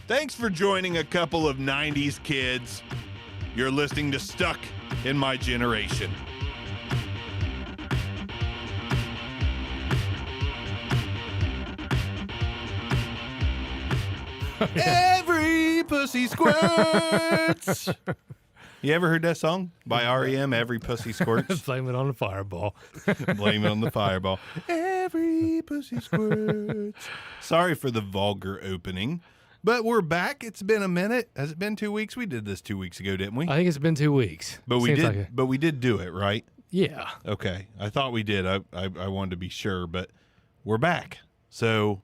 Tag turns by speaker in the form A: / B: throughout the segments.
A: Thanks for joining a couple of 90s kids. You're listening to Stuck in My Generation. Every pussy squirts. You ever heard that song by REM, Every Pussy Squirts?
B: Blame it on the fireball.
A: Blame it on the fireball. Every pussy squirts. Sorry for the vulgar opening, but we're back. It's been a minute. Has it been 2 weeks? We did this 2 weeks ago, didn't we?
B: I think it's been 2 weeks.
A: But we did do it, right?
B: Yeah.
A: Okay. I thought we did. I wanted to be sure, but we're back. So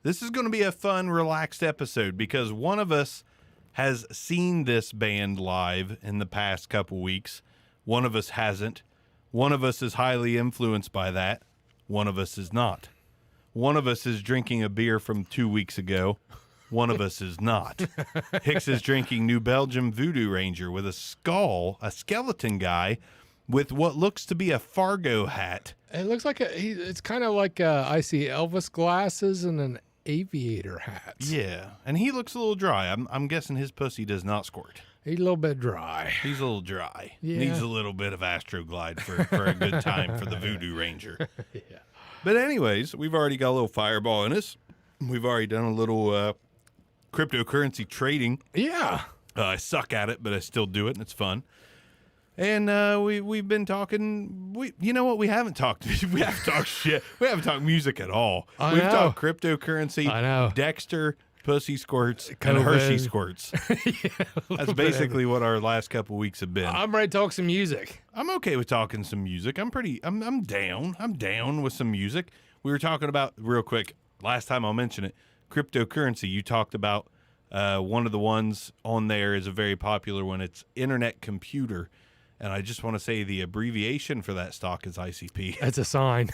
A: this is going to be a fun, relaxed episode because one of us has seen this band live in the past couple weeks. One of us hasn't. One of us is highly influenced by that. One of us is not. One of us is drinking a beer from 2 weeks ago. One of us is not. Hicks is drinking New Belgium Voodoo Ranger with a skeleton guy with what looks to be a Fargo hat.
B: It looks like it's kind of like I see Elvis glasses and an aviator hat.
A: Yeah, and he looks a little dry. I'm guessing his pussy does not squirt.
B: He's a little bit dry.
A: He's a little dry.
B: Yeah.
A: Needs a little bit of Astroglide for a good time for the Voodoo Ranger.
B: Yeah.
A: But anyways, we've already got a little fireball in us. We've already done a little cryptocurrency trading.
B: Yeah.
A: I suck at it, but I still do it, and it's fun. And we've been talking. You know what? We haven't talked. We haven't talked shit. We haven't talked music at all. We've talked cryptocurrency.
B: I know.
A: Dexter, pussy squirts,
B: COVID.
A: and Hershey squirts.
B: Yeah,
A: That's basically what our last couple weeks have been.
B: I'm ready to talk some music.
A: I'm okay with talking some music. I'm down. I'm down with some music. We were talking about, real quick, last time I'll mention it, cryptocurrency. You talked about one of the ones on there is a very popular one. It's Internet Computer. And I just want to say the abbreviation for that stock is ICP.
B: That's a sign.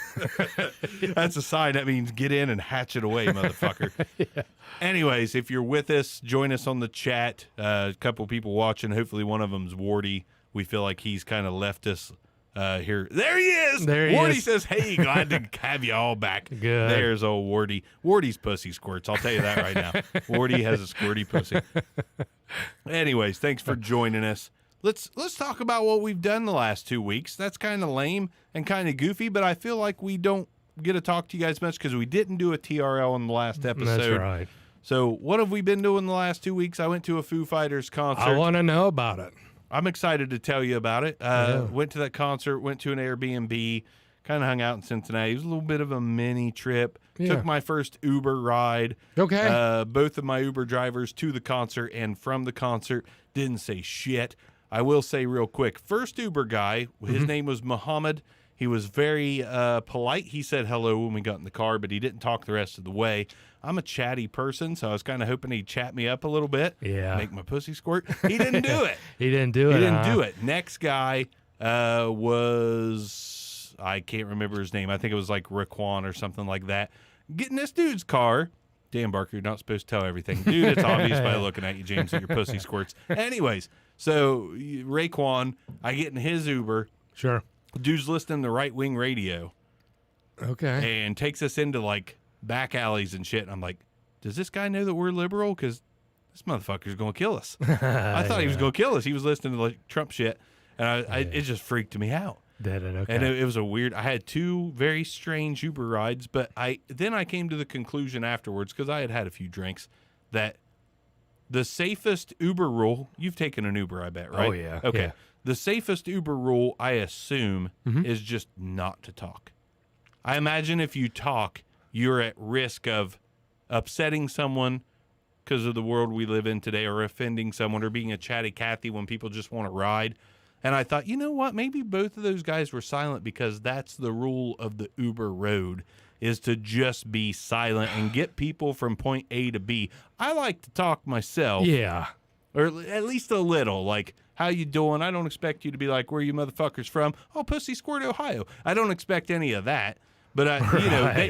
A: That's a sign. That means get in and hatch it away, motherfucker. Yeah. Anyways, if you're with us, join us on the chat. A couple people watching. Hopefully one of them's Wardy. We feel like he's kind of left us here. There he is. Wardy says, hey, glad to have you all back.
B: Good.
A: There's old Wardy. Wardy's pussy squirts. I'll tell you that right now. Wardy has a squirty pussy. Anyways, thanks for joining us. Let's talk about what we've done the last 2 weeks. That's kind of lame and kind of goofy, but I feel like we don't get to talk to you guys much because we didn't do a TRL in the last episode.
B: That's right.
A: So what have we been doing the last 2 weeks? I went to a Foo Fighters concert.
B: I want to know about it.
A: I'm excited to tell you about it. Went to that concert, went to an Airbnb, kind of hung out in Cincinnati. It was a little bit of a mini trip. Yeah. Took my first Uber ride.
B: Okay.
A: Both of my Uber drivers to the concert and from the concert didn't say shit. I will say real quick, first Uber guy, his name was Muhammad. He was very polite. He said hello when we got in the car, but he didn't talk the rest of the way. I'm a chatty person, so I was kind of hoping he'd chat me up a little bit.
B: Yeah.
A: Make my pussy squirt. He didn't do it.
B: He didn't do it.
A: Next guy was, I can't remember his name. I think it was like Raquan or something like that. Getting this dude's car. Damn, Barker, you're not supposed to tell everything. Dude, it's obvious by looking at you, James, that your pussy squirts. Anyways, so Raekwon, I get in his Uber.
B: Sure.
A: Dude's listening to Right Wing Radio.
B: Okay.
A: And takes us into, like, back alleys and shit. And I'm like, does this guy know that we're liberal? Because this motherfucker's going to kill us. I thought he was going to kill us. He was listening to, like, Trump shit. And it just freaked me out.
B: Did it? Okay.
A: And it was a weird. I had two very strange Uber rides, but then I came to the conclusion afterwards because I had a few drinks that the safest Uber rule. You've taken an Uber, I bet, right?
B: Oh yeah.
A: Okay.
B: Yeah.
A: The safest Uber rule, I assume, is just not to talk. I imagine if you talk, you're at risk of upsetting someone because of the world we live in today, or offending someone, or being a chatty Cathy when people just want to ride. And I thought, you know what? Maybe both of those guys were silent because that's the rule of the Uber road, is to just be silent and get people from point A to B. I like to talk myself.
B: Yeah.
A: Or at least a little. Like, how you doing? I don't expect you to be like, where you motherfuckers from? Oh, Pussy Squirt, Ohio. I don't expect any of that. But,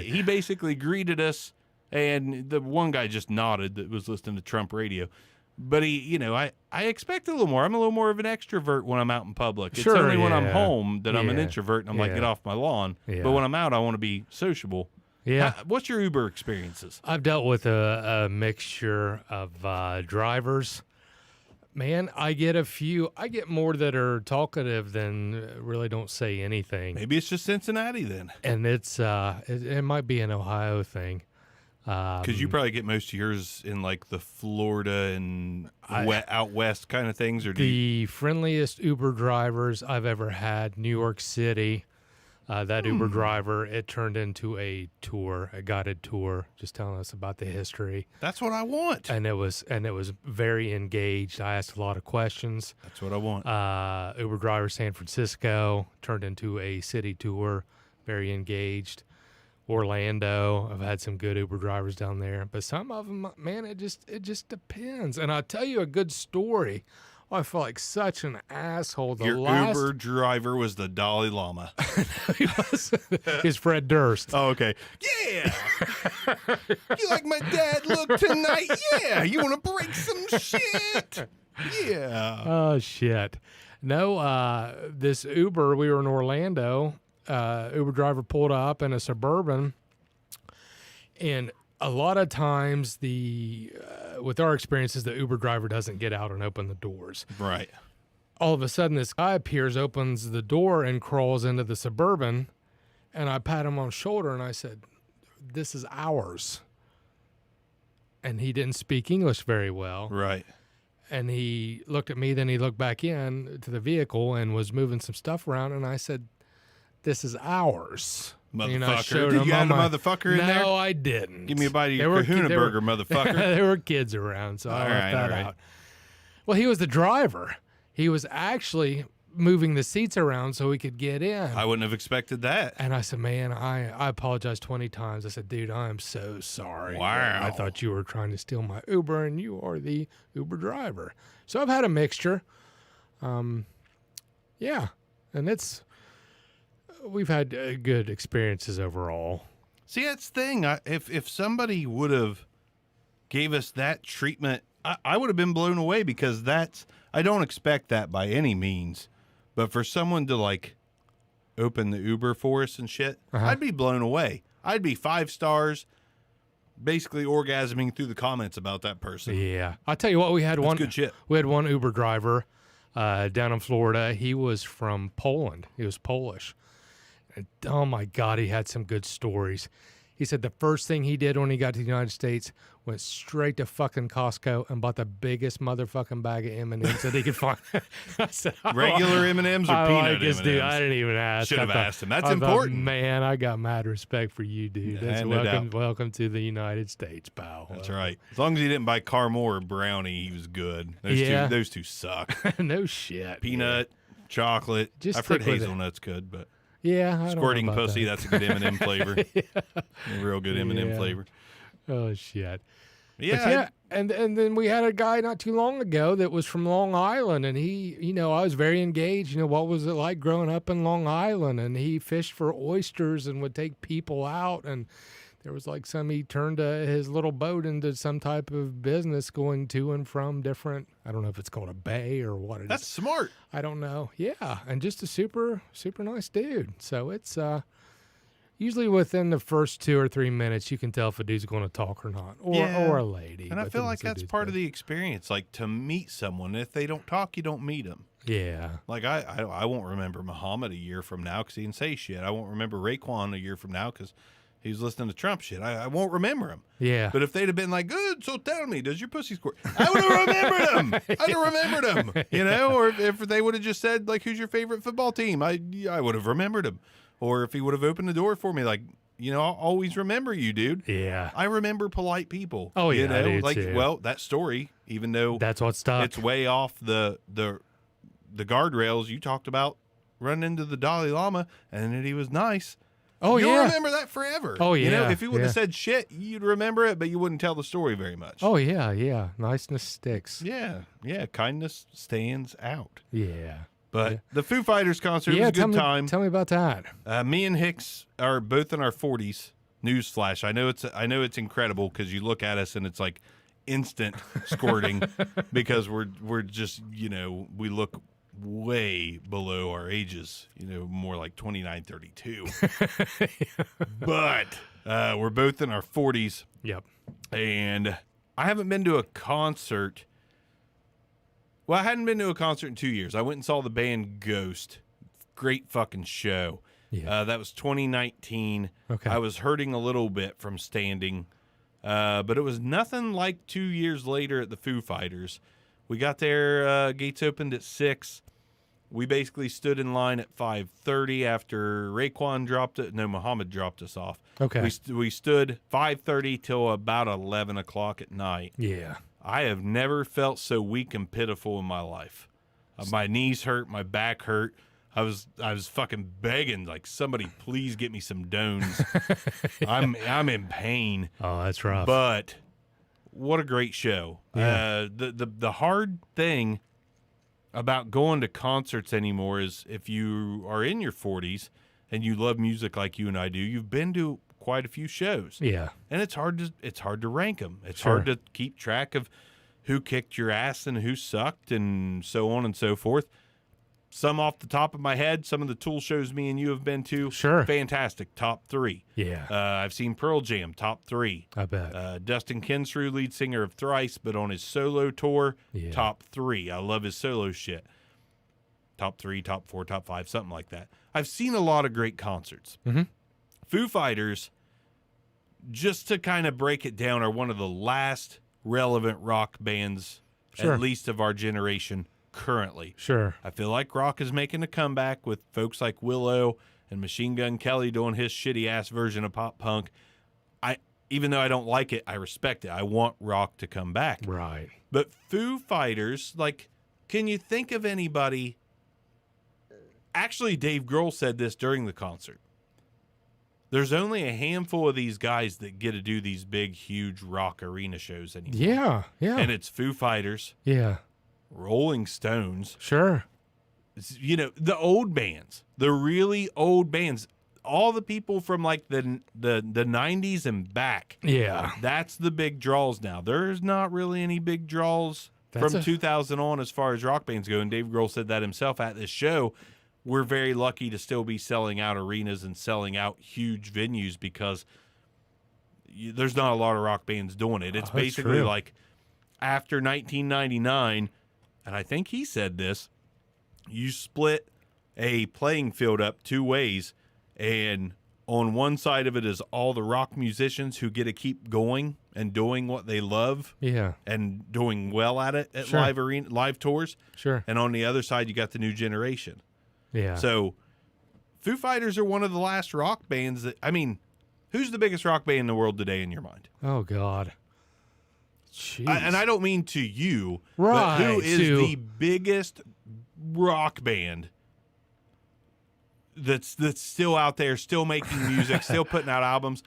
A: he basically greeted us, and the one guy just nodded that was listening to Trump radio. But I expect a little more. I'm a little more of an extrovert when I'm out in public. It's only when I'm home that I'm an introvert and I'm like, get off my lawn. Yeah. But when I'm out, I want to be sociable.
B: Yeah.
A: What's your Uber experiences?
B: I've dealt with a mixture of drivers. Man, I get more that are talkative than really don't say anything.
A: Maybe it's just Cincinnati then.
B: And it might be an Ohio thing.
A: Because you probably get most of yours in like the Florida and out west kind of things, or
B: the friendliest Uber drivers I've ever had, New York City. That Uber driver, it turned into a guided tour, just telling us about the history.
A: That's what I want.
B: And it was very engaged. I asked a lot of questions.
A: That's what I want.
B: Uber driver San Francisco turned into a city tour, very engaged. Orlando, I've had some good Uber drivers down there, but some of them, man, it just depends. And I'll tell you a good story. I felt like such an asshole.
A: Your Uber driver was the Dalai Lama.
B: He was. He's Fred Durst.
A: Oh, okay. Yeah. You like my dad look tonight? Yeah. You want to break some shit? Yeah.
B: Oh, shit. No, this Uber, we were in Orlando. Uber driver pulled up in a Suburban, and a lot of times with our experiences, the Uber driver doesn't get out and open the doors.
A: Right.
B: All of a sudden, this guy appears, opens the door, and crawls into the Suburban, and I pat him on the shoulder, and I said, "This is ours." And he didn't speak English very well.
A: Right.
B: And he looked at me, then he looked back in to the vehicle and was moving some stuff around, and I said, "This is ours."
A: Motherfucker. Did you have a motherfucker in there?
B: No, I didn't.
A: Give me a bite of your kahuna burger, motherfucker.
B: There were kids around, so I left that out. Well, he was the driver. He was actually moving the seats around so we could get in.
A: I wouldn't have expected that.
B: And I said, man, I apologized 20 times. I said, dude, I am so sorry.
A: Wow.
B: I thought you were trying to steal my Uber, and you are the Uber driver. So I've had a mixture. Yeah, and we've had good experiences overall.
A: See, that's the thing. If somebody would have gave us that treatment, I would have been blown away, because I don't expect that by any means. But for someone to like open the Uber for us and shit, I'd be blown away. I'd be 5 stars, basically orgasming through the comments about that person.
B: Yeah, I'll tell you what, we had
A: good shit.
B: We had one Uber driver down in Florida. He was from Poland. He was Polish. Oh, my God, he had some good stories. He said the first thing he did when he got to the United States, went straight to fucking Costco and bought the biggest motherfucking bag of M&Ms that he could find. I said,
A: Regular M&Ms or peanut M&Ms?
B: Dude, I didn't even ask.
A: Should have asked him. That's important.
B: Man, I got mad respect for you, dude. That's welcome to the United States, pal.
A: That's right. As long as he didn't buy Carmore or Brownie, he was good. Those two suck.
B: No shit.
A: Peanut, chocolate. I've heard hazelnut's good, but...
B: Yeah, I
A: squirting
B: don't know
A: pussy.
B: that.
A: That's a good M&M flavor. A real good M&M flavor.
B: Oh shit.
A: Yeah.
B: And then we had a guy not too long ago that was from Long Island, and he, I was very engaged. What was it like growing up in Long Island? And he fished for oysters and would take people out, and there was like he turned his little boat into some type of business going to and from different, I don't know if it's called a bay or what it is.
A: That's smart.
B: I don't know. Yeah. And just a super, super nice dude. So it's usually within the first 2 or 3 minutes, you can tell if a dude's going to talk or not, or a lady.
A: And I feel like that's part of the experience, like to meet someone. If they don't talk, you don't meet them.
B: Yeah.
A: Like I won't remember Muhammad a year from now because he didn't say shit. I won't remember Raekwon a year from now because he was listening to Trump shit. I won't remember him.
B: Yeah.
A: But if they'd have been like, good, so tell me, does your pussy squirt? I would have remembered him. I'd have remembered him, Or if they would have just said, like, who's your favorite football team? I would have remembered him. Or if he would have opened the door for me, like, I'll always remember you, dude.
B: Yeah.
A: I remember polite people.
B: Oh, yeah, I do
A: like,
B: too.
A: Well, that story, even though
B: that's what stuck.
A: It's way off the guardrails. You talked about running into the Dalai Lama and that he was nice.
B: Oh,
A: You'll
B: yeah.
A: remember that forever.
B: Oh, yeah.
A: If he would have said shit, you'd remember it, but you wouldn't tell the story very much.
B: Oh, yeah, yeah. Niceness sticks.
A: Yeah, yeah. Kindness stands out.
B: Yeah.
A: But the Foo Fighters concert was a good time.
B: Tell me about that.
A: Me and Hicks are both in our 40s. Newsflash. I know it's incredible because you look at us and it's like instant squirting because we're just, we look way below our ages, more like 29, 32. But We're both in our 40s.
B: Yep.
A: And I haven't been to a concert. Well, I hadn't been to a concert in 2 years. I went and saw the band Ghost. Great fucking show.
B: Yeah.
A: That was 2019.
B: Okay.
A: I was hurting a little bit from standing. But it was nothing like 2 years later at the Foo Fighters. We got there, gates opened at 6. We basically stood in line at 5:30 after Muhammad dropped us off.
B: Okay.
A: We stood 5:30 till about 11 o'clock at night.
B: Yeah.
A: I have never felt so weak and pitiful in my life. My knees hurt, my back hurt. I was fucking begging, like, somebody please get me some Dones. I'm in pain.
B: Oh, that's rough.
A: But what a great show.
B: Yeah.
A: The hard thing about going to concerts anymore is if you are in your 40s and you love music like you and I do, you've been to quite a few shows.
B: Yeah.
A: And it's hard to rank them. It's
B: Sure.
A: hard to keep track of who kicked your ass and who sucked and so on and so forth. Some off the top of my head, some of the Tool shows me and you have been to.
B: Sure.
A: Fantastic. Top 3.
B: Yeah.
A: I've seen Pearl Jam, top 3.
B: I bet.
A: Dustin Kinsrew, lead singer of Thrice, but on his solo tour,
B: Yeah.
A: top 3. I love his solo shit. Top 3, top 4, top 5, something like that. I've seen a lot of great concerts.
B: Mm-hmm.
A: Foo Fighters, just to kind of break it down, are one of the last relevant rock bands,
B: Sure.
A: at least of our generation, currently.
B: Sure.
A: I feel like rock is making a comeback with folks like Willow and Machine Gun Kelly doing his shitty ass version of pop punk. Even though I don't like it, I respect it. I want rock to come back.
B: Right.
A: But Foo Fighters, like, can you think of anybody? Actually, Dave Grohl said this during the concert. There's only a handful of these guys that get to do these big, huge rock arena shows anymore.
B: Yeah. Yeah.
A: And it's Foo Fighters,
B: Yeah.
A: Rolling Stones,
B: Sure.
A: the old bands, the really old bands, all the people from like the 90s and back.
B: Yeah.
A: That's the big draws now. There's not really any big draws from 2000 on as far as rock bands go. And Dave Grohl said that himself at this show. We're very lucky to still be selling out arenas and selling out huge venues because there's not a lot of rock bands doing it. It's basically
B: true.
A: like after 1999, and I think he said this, you split a playing field up 2 ways, and on one side of it is all the rock musicians who get to keep going and doing what they love
B: Yeah.
A: and doing well at it at
B: Sure.
A: live tours.
B: Sure.
A: And on the other side, you got the new generation.
B: Yeah.
A: So Foo Fighters are one of the last rock bands that, I mean, who's the biggest rock band in the world today in your mind?
B: Oh God. Jeez.
A: And I don't mean to you,
B: Right,
A: but who is
B: to-
A: the biggest rock band that's still out there, still making music, still putting out albums?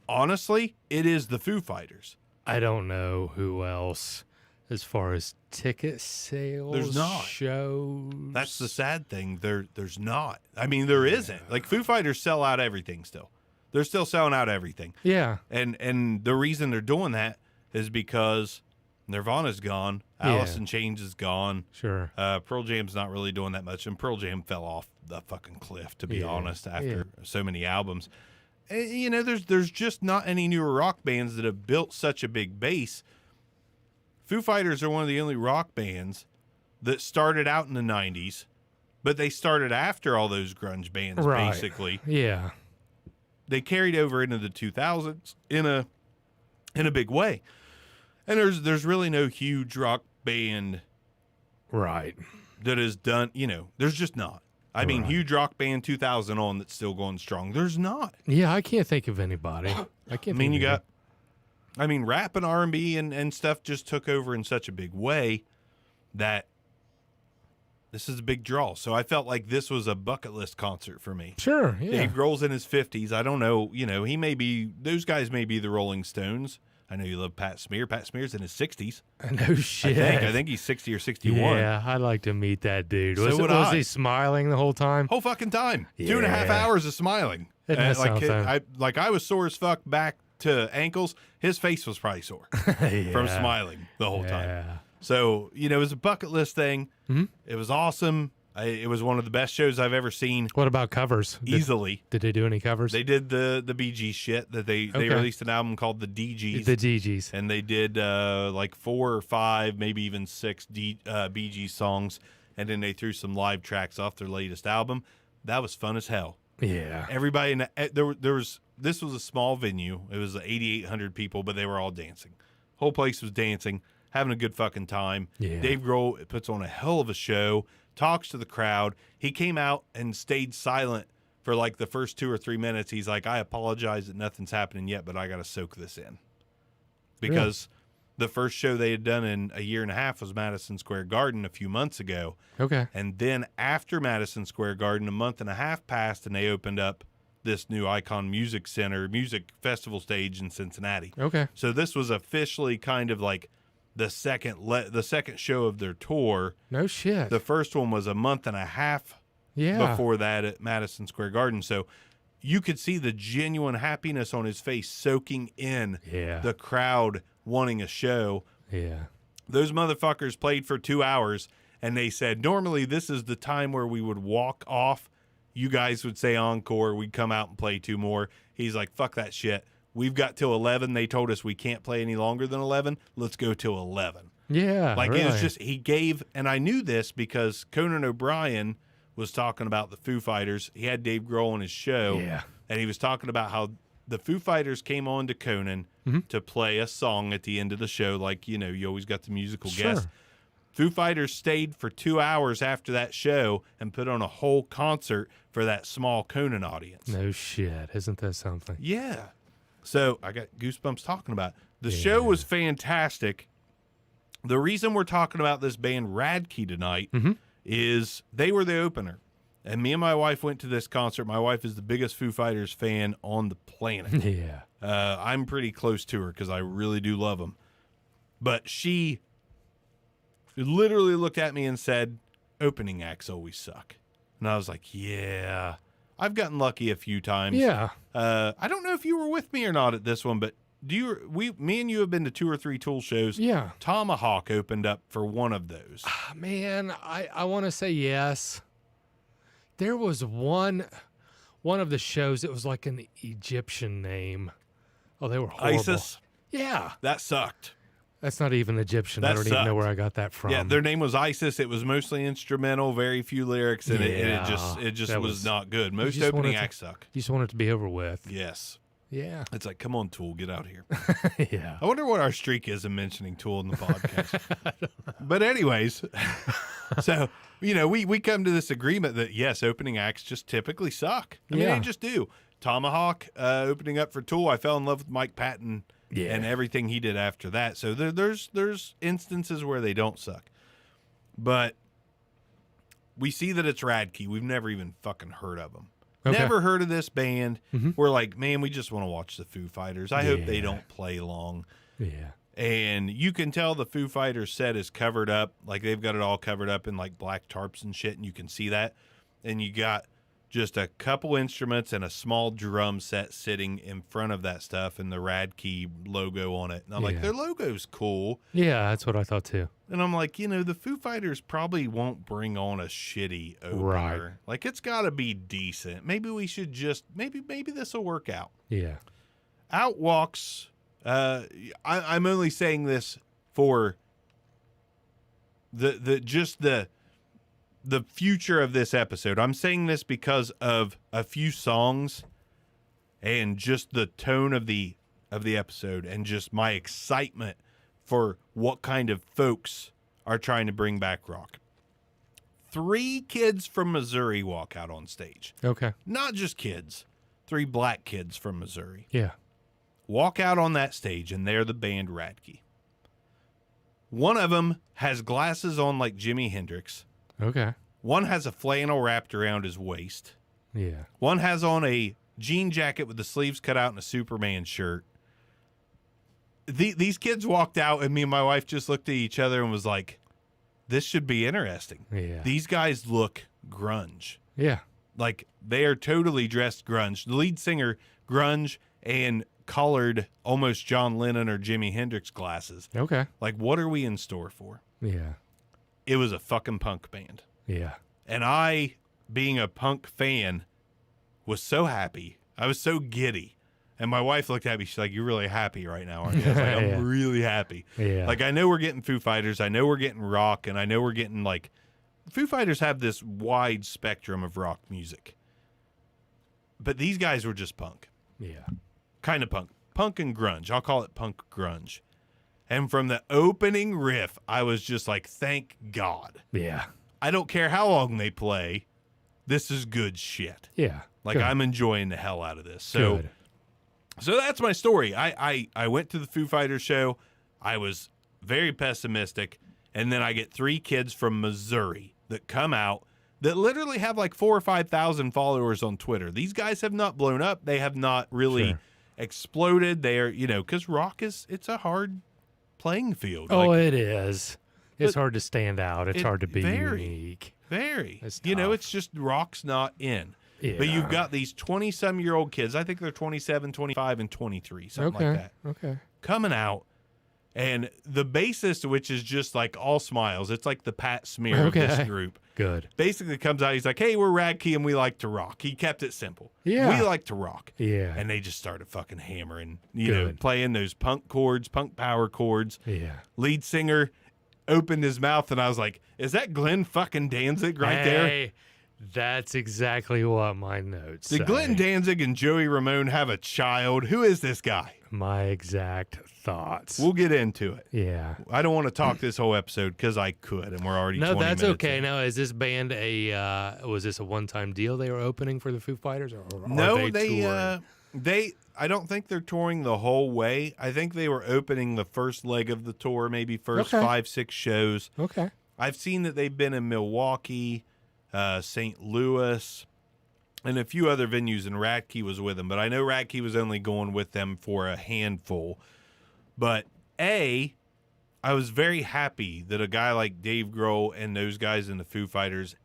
A: Honestly, it is the Foo Fighters.
B: I don't know who else as far as ticket sales.
A: There's not.
B: Shows.
A: That's the sad thing. There's not. I mean, there isn't. Like Foo Fighters sell out everything still. They're still selling out everything.
B: Yeah.
A: And the reason they're doing that is because Nirvana's gone, Alice in Chains is gone.
B: Sure.
A: Pearl Jam's not really doing that much, and Pearl Jam fell off the fucking cliff, to be
B: Yeah,
A: honest, after
B: yeah.
A: so many albums. And, there's just not any newer rock bands that have built such a big base. Foo Fighters are one of the only rock bands that started out in the 90s, but they started after all those grunge bands,
B: Right.
A: basically.
B: Yeah.
A: They carried over into the 2000s in a big way. And there's really no huge rock band
B: Right.
A: that has done, there's just not. I mean,
B: Right.
A: huge rock band 2000 on that's still going strong. There's not.
B: Yeah, I can't think of anybody. I can't.
A: I mean,
B: think
A: you
B: of
A: got, rap and R&B and stuff just took over in such a big way that this is a big draw. So I felt like this was a bucket list concert for me.
B: Sure. Yeah.
A: Dave Grohl's in his 50s. I don't know. He may be, those guys may be the Rolling Stones. I know you love Pat Smear. Pat Smear's in his 60s.
B: No shit.
A: I think he's 60 or 61.
B: Yeah, I'd like to meet that dude.
A: So
B: Was
A: would
B: was
A: I.
B: he smiling the whole time?
A: Whole fucking time. 2.5
B: Yeah.
A: hours of smiling.
B: It does sound so.
A: I was sore as fuck back to ankles. His face was probably sore from
B: Yeah.
A: smiling the whole time.
B: Yeah.
A: So, it was a bucket list thing.
B: Mhm.
A: It was awesome. It was one of the best shows I've ever seen.
B: What about covers?
A: Easily.
B: Did they do any covers?
A: They did the Bee Gees shit that they released an album called the DGs.
B: The DGs.
A: And they did like 4 or 5, maybe even 6 Bee Gees songs. And then they threw some live tracks off their latest album. That was fun as hell.
B: Yeah.
A: Everybody this was a small venue. It was 8,800 people, but they were all dancing. Whole place was dancing, having a good fucking time.
B: Yeah.
A: Dave Grohl puts on a hell of a show, talks to the crowd. He came out and stayed silent for like the first 2 or 3 minutes. He's like, I apologize that nothing's happening yet, but I got to soak this in. Because the first show they had done in a year and a half was Madison Square Garden a few months ago.
B: Okay.
A: And then after Madison Square Garden, a month and a half passed, and they opened up this new Icon Music Center music festival stage in Cincinnati.
B: Okay.
A: So this was officially kind of like the second show of their tour.
B: No shit.
A: The first one was a month and a half before that at Madison Square Garden. So you could see the genuine happiness on his face soaking in the crowd wanting a show.
B: Yeah.
A: Those motherfuckers played for 2 hours, and they said, normally this is the time where we would walk off. You guys would say encore. We'd come out and play 2 more. He's like, fuck that shit. We've got till 11. They told us we can't play any longer than 11. Let's go till 11.
B: Yeah.
A: Like,
B: really.
A: it was just, he gave, and I knew this because Conan O'Brien was talking about the Foo Fighters. He had Dave Grohl on his show.
B: Yeah.
A: And he was talking about how the Foo Fighters came on to Conan to play a song at the end of the show. Like, you know, you always got the musical guest. Foo Fighters stayed for 2 hours after that show and put on a whole concert for that small Conan audience.
B: No shit. Isn't that something?
A: Yeah. So I got goosebumps talking about it. The show was fantastic. The reason we're talking about this band Radkey tonight is they were the opener. And me and my wife went to this concert. My wife is the biggest Foo Fighters fan on the planet.
B: Yeah.
A: I'm pretty close to her because I really do love them. But she literally looked at me and said, opening acts always suck. And I was like, yeah, I've gotten lucky a few times.
B: Yeah.
A: I don't know if you were with me or not at this one, but me and you have been to 2 or 3 Tool shows.
B: Yeah.
A: Tomahawk opened up for one of those.
B: Man, I want to say yes. There was one of the shows. It was like an Egyptian name. Oh, they were horrible.
A: ISIS?
B: Yeah.
A: That sucked.
B: That's not even Egyptian.
A: That
B: I don't even know where I got that from.
A: Yeah, their name was ISIS. It was mostly instrumental, very few lyrics, and it just was not good. Most opening acts suck.
B: You just want it to be over with.
A: Yes.
B: Yeah.
A: It's like, come on, Tool, get out here.
B: Yeah.
A: I wonder what our streak is in mentioning Tool in the podcast. But anyways, so, you know, we come to this agreement that, yes, opening acts just typically suck. I mean, they just do. Tomahawk opening up for Tool, I fell in love with Mike Patton and everything he did after that. So there's instances where they don't suck. But we see that it's Radkey. We've never even fucking heard of them. Okay. Never heard of this band. We're like, man, we just want to watch the Foo Fighters. I hope they don't play long.
B: Yeah.
A: And you can tell the Foo Fighters set is covered up. Like, they've got it all covered up in, like, black tarps and shit, and you can see that. And you got just a couple instruments and a small drum set sitting in front of that stuff and the Radkey logo on it. And I'm like, their logo's cool.
B: Yeah, that's what I thought, too.
A: And I'm like, you know, the Foo Fighters probably won't bring on a shitty opener.
B: Right.
A: Like, it's got to be decent. Maybe we should just, maybe this will work out.
B: Yeah.
A: Out walks, I'm only saying this for the future of this episode. I'm saying this because of a few songs and just the tone of the episode and just my excitement for what kind of folks are trying to bring back rock. 3 kids from Missouri walk out on stage.
B: Okay.
A: Not just kids. 3 black kids from Missouri.
B: Yeah.
A: Walk out on that stage, and they're the band Radkey. One of them has glasses on like Jimi Hendrix.
B: Okay.
A: One has a flannel wrapped around his waist.
B: Yeah.
A: One has on a jean jacket with the sleeves cut out and a Superman shirt. These kids walked out, and me and my wife just looked at each other and was like, this should be interesting.
B: Yeah.
A: These guys look grunge.
B: Yeah.
A: Like, they are totally dressed grunge. The lead singer, grunge, and colored almost John Lennon or Jimi Hendrix glasses.
B: Okay.
A: Like, what are we in store for?
B: Yeah.
A: It was a fucking punk band.
B: Yeah.
A: And I, being a punk fan, was so happy. I was so giddy. And my wife looked at me. She's like, "You're really happy right now, aren't you?" I was like, "I'm really happy."
B: Yeah.
A: Like, I know we're getting Foo Fighters. I know we're getting rock. And I know we're getting, like, Foo Fighters have this wide spectrum of rock music. But these guys were just punk.
B: Yeah.
A: Kind of punk. Punk and grunge. I'll call it punk grunge. And from the opening riff, I was just like, thank God.
B: Yeah.
A: I don't care how long they play. This is good shit.
B: Yeah.
A: Like,
B: Good.
A: I'm enjoying the hell out of this. So,
B: Good.
A: so that's my story. I went to the Foo Fighters show. I was very pessimistic. And then I get 3 kids from Missouri that come out that literally have like 4,000 or 5,000 followers on Twitter. These guys have not blown up. They have not really exploded. They are, because rock it's a hard playing field.
B: Oh,
A: Like,
B: it is. It's hard to stand out. It's hard to be
A: very,
B: unique.
A: Very.
B: It's
A: It's just rock's not in.
B: Yeah.
A: But you've got these 20-some-year-old kids. I think they're 27, 25, and 23, something like that.
B: Okay.
A: Coming out. And the bassist, which is just like all smiles, it's like the Pat Smear of this group.
B: Good.
A: Basically comes out, he's like, "Hey, we're Radkey and we like to rock." He kept it simple.
B: Yeah.
A: We like to rock.
B: Yeah.
A: And they just started fucking hammering,
B: Good.
A: playing those punk chords, punk power chords.
B: Yeah.
A: Lead singer opened his mouth and I was like, "Is that Glenn fucking Danzig right there?"
B: Hey, that's exactly what my notes
A: Did
B: say.
A: Glenn Danzig and Joey Ramone have a child? Who is this guy?
B: My exact thoughts.
A: We'll get into it.
B: Yeah.
A: I don't want to talk this whole episode because I could, and we're already
B: No,
A: 20
B: that's
A: minutes
B: okay.
A: in.
B: Now, is this band was this a one-time deal they were opening for the Foo Fighters? Or
A: No,
B: are they touring?
A: I don't think they're touring the whole way. I think they were opening the first leg of the tour, maybe first 5-6 shows.
B: Okay.
A: I've seen that they've been in Milwaukee, St. Louis, and a few other venues, and Radkey was with them. But I know Radkey was only going with them for a handful. But I was very happy that a guy like Dave Grohl and those guys in the Foo Fighters,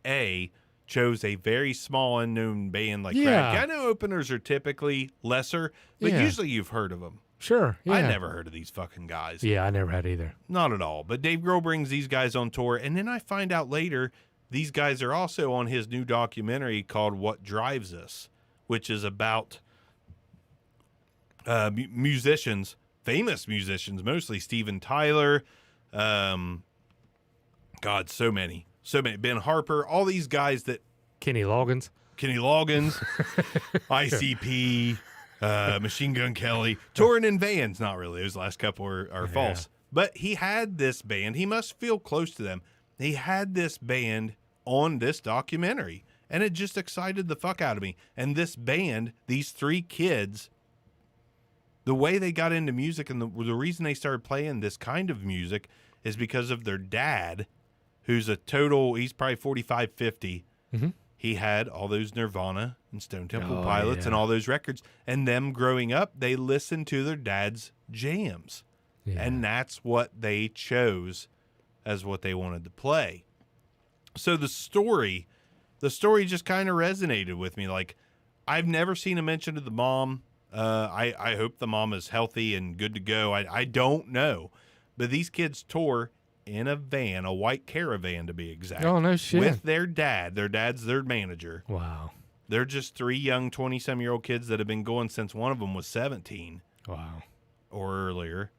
A: chose a very small unknown band like Radkey. I know openers are typically lesser, but usually you've heard of them.
B: Sure. Yeah.
A: I never heard of these fucking guys.
B: Yeah, I never had either.
A: Not at all. But Dave Grohl brings these guys on tour, and then I find out later these guys are also on his new documentary called What Drives Us, which is about musicians, famous musicians, mostly Steven Tyler, God, so many. Ben Harper, all these guys that
B: Kenny Loggins,
A: ICP, Machine Gun Kelly, touring in vans. Not really. Those last couple are false. But he had this band. He must feel close to them. He had this band on this documentary, and it just excited the fuck out of me. And this band, these 3 kids, the way they got into music and the reason they started playing this kind of music is because of their dad, who's he's probably 45, 50.
B: Mm-hmm.
A: He had all those Nirvana and Stone Temple Pilots and all those records. And them growing up, they listened to their dad's jams. Yeah. And that's what they chose as what they wanted to play. So the story just kind of resonated with me. Like, I've never seen a mention of the mom. I hope the mom is healthy and good to go. I don't know. But these kids tour in a van, a white Caravan to be exact.
B: Oh, no shit.
A: With their dad. Their dad's their manager.
B: Wow.
A: They're just 3 young 20-some-year-old kids that have been going since one of them was 17.
B: Wow.
A: Or earlier.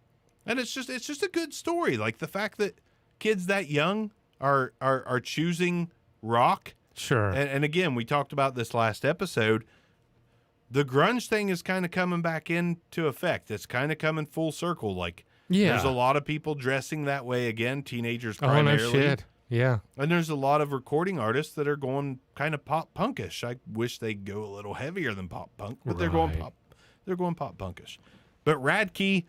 A: And it's just a good story. Like, the fact that kids that young are choosing rock.
B: Sure.
A: And again, we talked about this last episode. The grunge thing is kind of coming back into effect. It's kind of coming full circle. Like, there's a lot of people dressing that way again, teenagers primarily.
B: Oh, no shit. Yeah.
A: And there's a lot of recording artists that are going kind of pop punkish. I wish they'd go a little heavier than pop punk, but they're going pop punkish. But Radkey,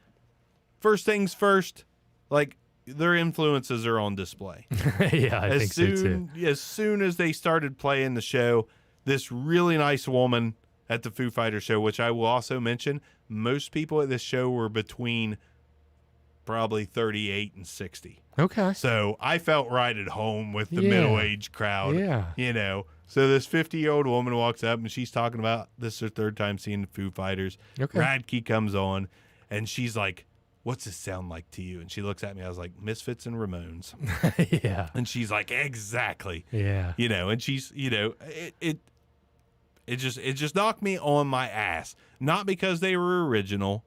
A: first things first, like, their influences are on display.
B: Yeah, I think so too.
A: As soon as they started playing the show, this really nice woman at the Foo Fighters show, which I will also mention, most people at this show were between probably 38 and 60.
B: Okay.
A: So I felt right at home with the middle-aged crowd.
B: Yeah.
A: So this 50-year-old woman walks up, and she's talking about this is her 3rd time seeing the Foo Fighters.
B: Okay.
A: Radkey comes on, and she's like, what's this sound like to you? And she looks at me. I was like, Misfits and Ramones.
B: Yeah.
A: And she's like, exactly.
B: Yeah.
A: You know, and she's, you know, it just knocked me on my ass. Not because they were original,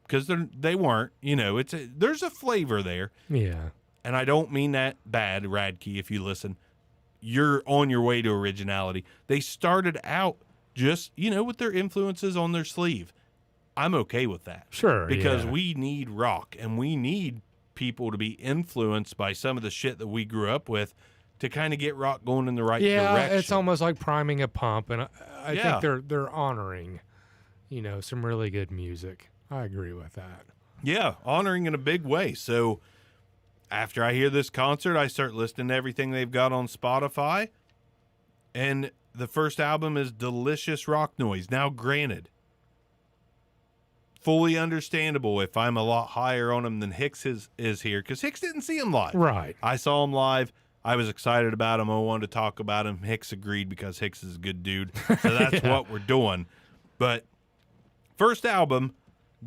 A: because they weren't. You know, there's a flavor there.
B: Yeah.
A: And I don't mean that bad, Radkey, if you listen. You're on your way to originality. They started out just, you know, with their influences on their sleeve. I'm okay with that.
B: Sure.
A: Because
B: yeah.
A: we need rock, and we need people to be influenced by some of the shit that we grew up with to kind of get rock going in the right
B: Yeah,
A: direction.
B: it's almost like priming a pump, and I
A: Yeah.
B: think they're honoring, you know, some really good music. I agree with that.
A: Yeah, honoring in a big way. So after I hear this concert, I start listening to everything they've got on Spotify. And the first album is Delicious Rock Noise. Now, granted, fully understandable if I'm a lot higher on him than Hicks is here, because Hicks didn't see him live.
B: Right.
A: I saw him live. I was excited about him. I wanted to talk about him. Hicks agreed because Hicks is a good dude. So that's
B: Yeah.
A: what we're doing. But first album,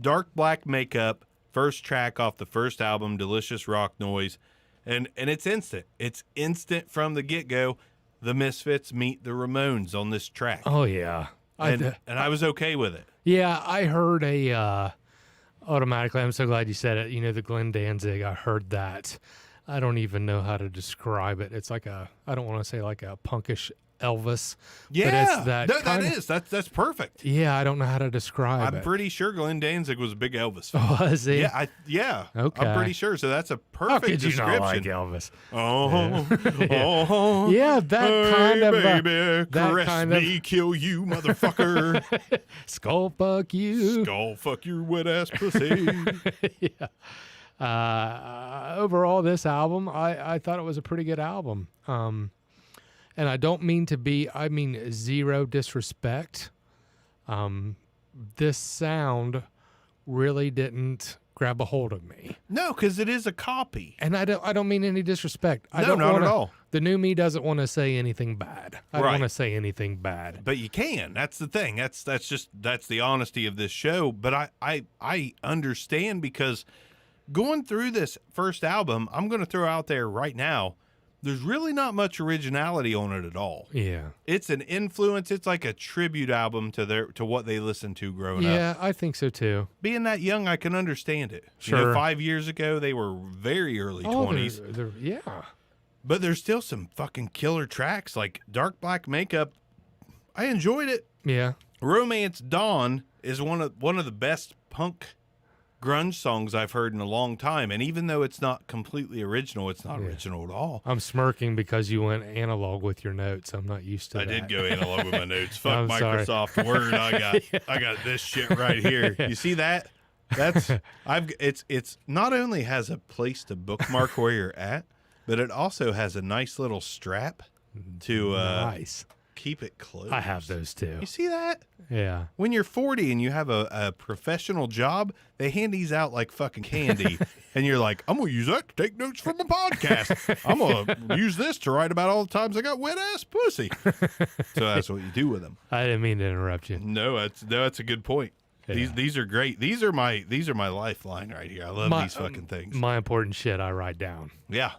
A: Dark Black Makeup, first track off the first album, Delicious Rock Noise. And it's instant. It's instant from the get-go. The Misfits meet the Ramones on this track.
B: Oh yeah.
A: And I was okay with it.
B: Yeah, I heard automatically. I'm so glad you said it. You know, the Glenn Danzig. I heard that. I don't even know how to describe it. It's like I don't want to say like a punkish Elvis.
A: Yeah,
B: but it's
A: that's perfect.
B: Yeah, I don't know how to describe
A: I'm
B: it.
A: pretty sure Glenn Danzig was a big Elvis fan.
B: Was he?
A: Yeah.
B: Okay.
A: I'm pretty sure. So that's a perfect
B: How could you
A: description.
B: not like Elvis?
A: Oh,
B: Yeah, that
A: hey,
B: kind of
A: baby, caress me, kill you, motherfucker.
B: skull fuck you.
A: Skull fuck your wet ass pussy.
B: Yeah. Overall, this album, I thought it was a pretty good album. And I don't mean to be, I mean zero disrespect. This sound really didn't grab a hold of me.
A: No, because it is a copy.
B: And I don't mean any disrespect. I
A: No,
B: don't
A: not
B: wanna,
A: at all.
B: The new me doesn't want to say anything bad. I don't
A: Right.
B: want to say anything bad.
A: But you can. That's the thing. That's the honesty of this show. But I understand, because going through this first album, I'm going to throw out there right now, there's really not much originality on it at all.
B: Yeah.
A: It's an influence. It's like a tribute album to what they listened to growing up.
B: Yeah, I think so too.
A: Being that young, I can understand it.
B: Sure.
A: You know, 5 years ago, they were very early 20s.
B: Yeah.
A: But there's still some fucking killer tracks, like Dark Black Makeup. I enjoyed it.
B: Yeah.
A: Romance Dawn is one of the best punk grunge songs I've heard in a long time. And even though it's not completely original, it's not original at all.
B: I'm smirking because you went analog with your notes. I'm not used to
A: I
B: that.
A: did go analog with my notes. Fuck
B: I'm sorry.
A: Microsoft Word. I got this shit right here. You see that? It's not only has a place to bookmark where you're at, but it also has a nice little strap to
B: nice.
A: keep it close.
B: I have those too.
A: You see that?
B: Yeah.
A: When you're 40 and you have a professional job, they hand these out like fucking candy. And you're like, I'm going to use that to take notes from the podcast. I'm going to use this to write about all the times I got wet ass pussy. So that's what you do with them.
B: I didn't mean to interrupt you.
A: No, that's a good point.
B: Yeah.
A: These are great. These are my lifeline right here. I love these fucking things.
B: My important shit I write down.
A: Yeah.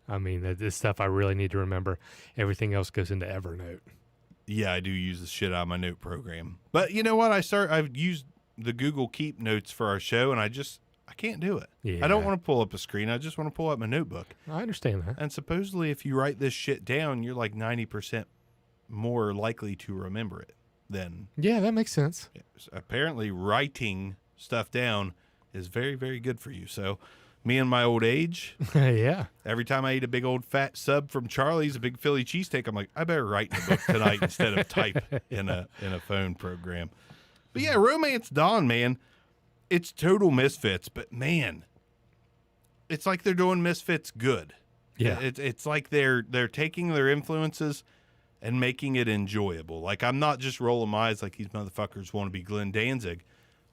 B: I mean, this stuff I really need to remember. Everything else goes into Evernote.
A: Yeah, I do use the shit out of my note program. But you know what? I've used the Google Keep notes for our show, and I can't do it.
B: Yeah.
A: I don't want to pull up a screen. I just want to pull up my notebook.
B: I understand that.
A: And supposedly, if you write this shit down, you're like 90% more likely to remember it than.
B: Yeah, that makes sense.
A: Apparently, writing stuff down is very, very good for you. So, me and my old age,
B: Yeah.
A: every time I eat a big old fat sub from Charlie's, a big Philly cheesesteak, I'm like, I better write in a book tonight instead of type in a phone program. But yeah, Romance Dawn, man, it's total Misfits, but man, it's like they're doing Misfits good.
B: Yeah.
A: It's like they're taking their influences and making it enjoyable. Like, I'm not just rolling my eyes like these motherfuckers want to be Glenn Danzig.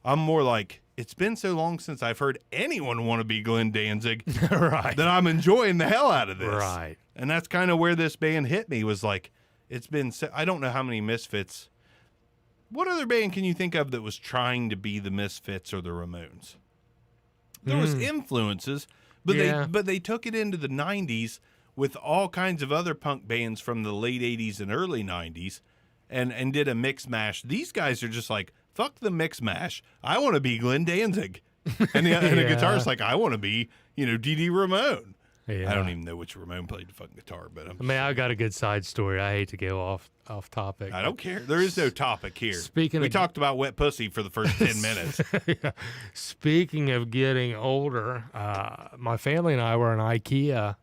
A: I'm more like, it's been so long since I've heard anyone want to be Glenn Danzig
B: Right.
A: that I'm enjoying the hell out of this.
B: Right.
A: And that's kind of where this band hit me, was like, it's been so, I don't know how many Misfits. What other band can you think of that was trying to be the Misfits or the Ramones? There was influences, but
B: Yeah.
A: they took it into the 90s with all kinds of other punk bands from the late 80s and early 90s and did a mix mash. These guys are just like, fuck the mix mash. I want to be Glenn Danzig. And the guitarist like, I want to be, Dee Dee Ramone.
B: Yeah.
A: I don't even know which Ramone played the fucking guitar, but
B: I got a good side story. I hate to go off topic.
A: I don't care. There is no topic here.
B: Speaking
A: we
B: of-
A: talked about wet pussy for the first 10 minutes.
B: Yeah. Speaking of getting older, my family and I were in IKEA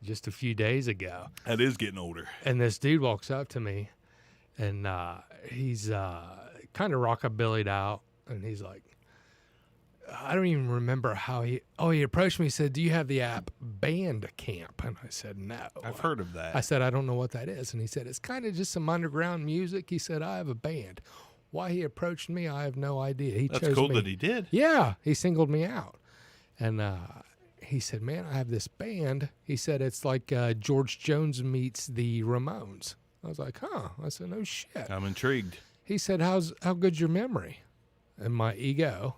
B: just a few days ago,
A: That is getting older.
B: and this dude walks up to me, and he's kind of rockabillyed out, and he's like, I don't even remember how he approached me. He said, "Do you have the app Bandcamp?" And I said, "No."
A: I've heard of that.
B: I said, "I don't know what that is." And he said, "It's kind of just some underground music." He said, "I have a band." Why he approached me, I have no idea. He
A: That's
B: chose
A: cool
B: me.
A: that he did.
B: Yeah, he singled me out. And he said, "Man, I have this band." He said, "It's like George Jones meets the Ramones." I was like, "Huh." I said, "No shit."
A: I'm intrigued.
B: He said, how good's your memory? And my ego,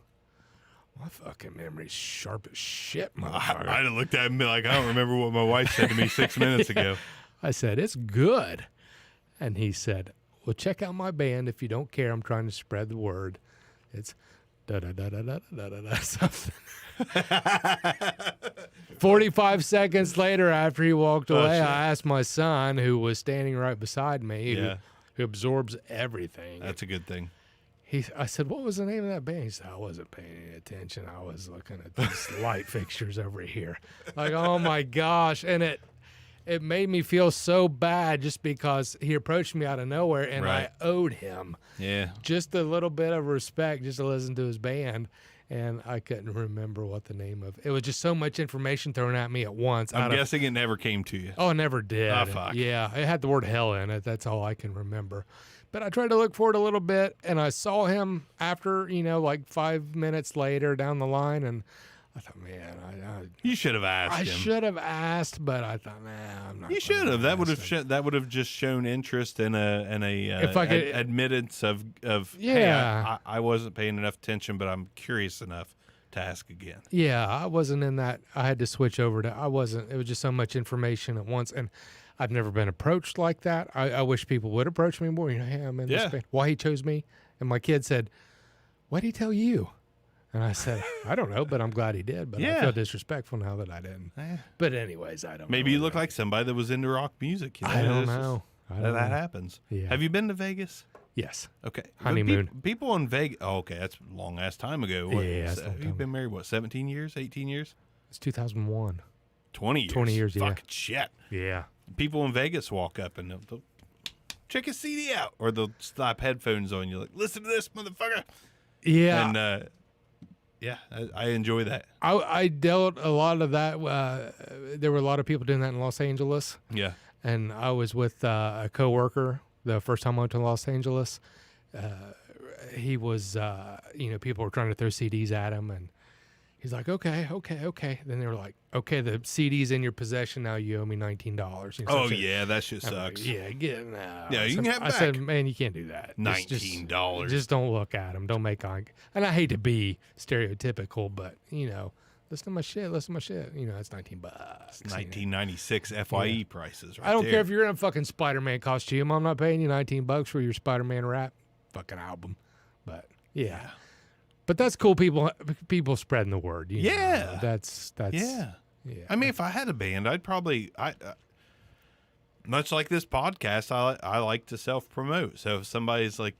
B: my fucking memory's sharp as shit, motherfucker.
A: I'd have looked at him and be like, I don't remember what my wife said to me 6 minutes ago.
B: I said, "It's good." And he said, "Well, check out my band if you don't care. I'm trying to spread the word. It's da-da-da-da-da-da-da-da something." 45 seconds later, after he walked away,
A: shit.
B: I asked my son, who was standing right beside me,
A: Yeah.
B: who absorbs everything.
A: That's a good thing.
B: I said, "What was the name of that band?" He said, "I wasn't paying any attention. I was looking at these light fixtures over here." Like, oh my gosh. And it made me feel so bad just because he approached me out of nowhere, and
A: Right.
B: I owed him
A: Yeah.
B: just a little bit of respect just to listen to his band. And I couldn't remember what the name of it was. Just so much information thrown at me at once.
A: I'm guessing it never came to you.
B: Oh, it never did.
A: Ah, fuck.
B: Yeah, it had the word hell in it. That's all I can remember. But I tried to look for it a little bit, and I saw him after, like 5 minutes later down the line, and I thought, man,
A: You should have asked
B: I
A: him.
B: should have asked, but I thought, nah, I'm not.
A: You should have. That would have
B: ask him.
A: that would have just shown interest in a
B: If I could-
A: admittance of hey,
B: Yeah.
A: I wasn't paying enough attention, but I'm curious enough to ask again.
B: Yeah, I wasn't in that. I had to switch over to. I wasn't. It was just so much information at once, and I've never been approached like that. I wish people would approach me more. Hey, I'm in
A: Yeah.
B: this band. Why he chose me? And my kid said, "Why did he tell you?" And I said, "I don't know, but I'm glad he did. But I
A: Yeah.
B: feel disrespectful now that I didn't." But anyways, I don't.
A: Maybe
B: know
A: you look like somebody that was into rock music.
B: I don't
A: It's just-
B: know.
A: That happens.
B: Yeah.
A: Have you been to Vegas?
B: Yes.
A: Okay.
B: Honeymoon.
A: People in Vegas. Oh, okay. That's a long ass time ago. What,
B: Yeah, that's a long
A: you've
B: time.
A: been married, what, 17 years, 18 years?
B: It's 2001.
A: 20 years.
B: 20 years, yeah.
A: Fucking shit.
B: Yeah.
A: People in Vegas walk up and they'll check a CD out, or they'll slap headphones on you, like, listen to this, motherfucker.
B: Yeah.
A: And yeah, I enjoy that.
B: I dealt a lot of that. There were a lot of people doing that in Los Angeles.
A: Yeah.
B: And I was with a coworker the first time I went to Los Angeles. He was, people were trying to throw CDs at him, and he's like, okay. Then they were like, okay, the CD's in your possession now. You owe me $19.
A: Oh, yeah, that shit sucks.
B: Yeah, get no.
A: Yeah, you can have it
B: I said,
A: back.
B: man, you can't do that.
A: $19.
B: Just don't look at him. Don't make eye. And I hate to be stereotypical, but listen to my shit. It's $19.
A: 1996 FYE prices, right
B: I don't
A: there.
B: care if you're in a fucking Spider-Man costume. I'm not paying you $19 for your Spider-Man rap fucking album. But yeah. But that's cool. People spreading the word. you know.
A: Yeah.
B: That's
A: Yeah.
B: yeah.
A: I mean, if I had a band, I'd probably much like this podcast, I like to self promote. So if somebody's like,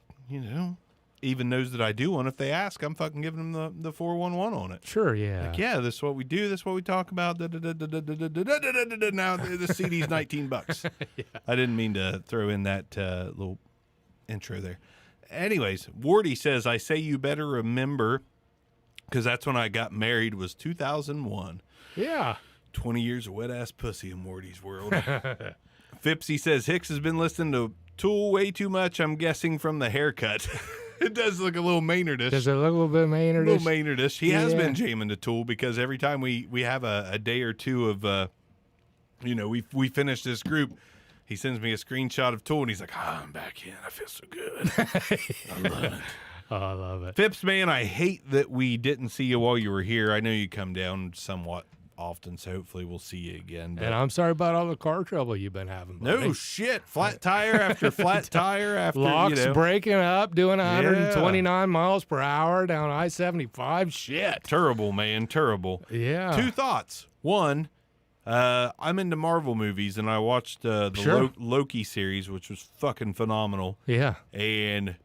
A: even knows that I do one, if they ask, I'm fucking giving them the 411 on it.
B: Sure. Yeah.
A: Like, yeah, this is what we do. This is what we talk about. Now the CD's $19. I didn't mean to throw in that little intro there. Anyways, Wardy says, I say you better remember, because that's when I got married, was 2001.
B: Yeah.
A: 20 years of wet-ass pussy in Wardy's world. Fipsy says, Hicks has been listening to Tool way too much, I'm guessing from the haircut. It does look a little Maynardish.
B: Does it look a little bit Maynardish?
A: A little Maynardish. He has
B: Yeah.
A: been jamming to Tool, because every time we have a day or two of, we finish this group, he sends me a screenshot of Tool, and he's like, I'm back in. I feel so good. I love it.
B: Oh, I love it.
A: Phipps, man, I hate that we didn't see you while you were here. I know you come down somewhat often, so hopefully we'll see you again. But
B: And I'm sorry about all the car trouble you've been having, buddy.
A: no shit. Flat tire after flat tire after,
B: Locks breaking up, doing 129
A: Yeah.
B: miles per hour down I-75. Shit.
A: Terrible, man. Terrible.
B: Yeah.
A: Two thoughts. One, I'm into Marvel movies, and I watched the
B: Sure.
A: Loki series, which was fucking phenomenal.
B: Yeah.
A: And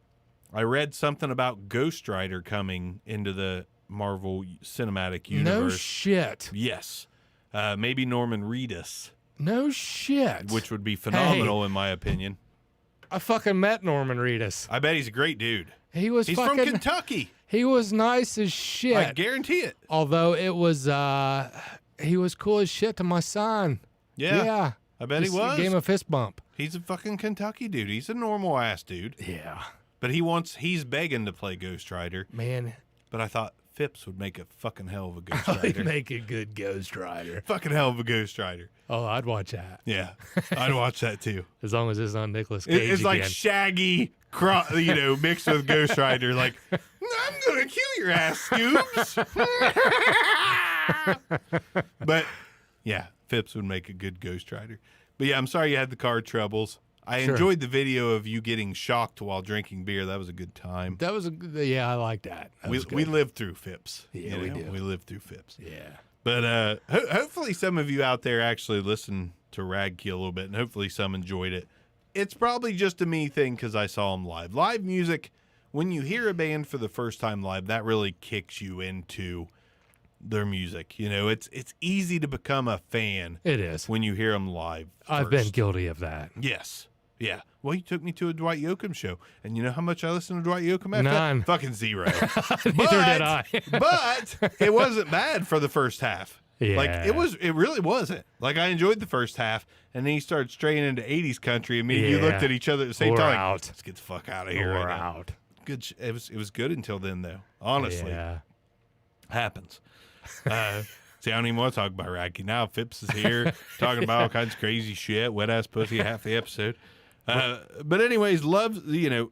A: I read something about Ghost Rider coming into the Marvel Cinematic
B: No
A: Universe.
B: shit.
A: Yes. Maybe Norman Reedus,
B: No shit.
A: which would be phenomenal in my opinion.
B: I fucking met Norman Reedus.
A: I bet he's a great dude.
B: He was
A: He's
B: fucking.
A: from Kentucky.
B: He was nice as shit.
A: I guarantee it.
B: Although it was, he was cool as shit to my son.
A: Yeah. I bet he
B: Just
A: was.
B: Gave him a fist bump.
A: He's a fucking Kentucky dude. He's a normal ass dude.
B: Yeah.
A: But he's begging to play Ghost Rider.
B: Man,
A: But I thought Phipps would make a fucking hell of a Ghost
B: he'd
A: Rider.
B: make a good Ghost Rider.
A: Fucking hell of a Ghost Rider.
B: Oh, I'd watch that.
A: Yeah. I'd watch that too.
B: As long as it's not Nicolas Cage
A: It's like
B: again.
A: Shaggy, mixed with Ghost Rider. Like, I'm gonna kill your ass, Scoobs. But yeah, Phipps would make a good Ghost Rider. But yeah, I'm sorry you had the car troubles. I
B: Sure.
A: enjoyed the video of you getting shocked while drinking beer. That was a good time.
B: That was yeah, I like that. That was
A: We
B: good.
A: lived through Phipps.
B: Yeah, we do.
A: We lived through Phipps.
B: Yeah.
A: But hopefully some of you out there actually listen to Radkey a little bit, and hopefully some enjoyed it. It's probably just a me thing because I saw him live. Live music, when you hear a band for the first time live, that really kicks you into their music. You know, it's easy to become a fan
B: It is.
A: when you hear them live.
B: I've been
A: first.
B: guilty of that.
A: Yes. Yeah. Well, you took me to a Dwight Yoakam show, and you know how much I listened to Dwight Yoakam after
B: None.
A: that? Fucking zero.
B: Neither did I.
A: But it wasn't bad for the first half. Like
B: Yeah.
A: it really wasn't. Like I enjoyed the first half, and then he started straying into 80s country, and me and you
B: Yeah.
A: looked at each other at the same
B: We're
A: time.
B: out.
A: Let's get the fuck out of here.
B: We're
A: right now.
B: out.
A: Good. It was good until then, though. Honestly,
B: Yeah.
A: happens. See, I don't even want to talk about Radkey now. Phipps is here talking about all kinds of crazy shit, wet ass pussy, half the episode. But anyways,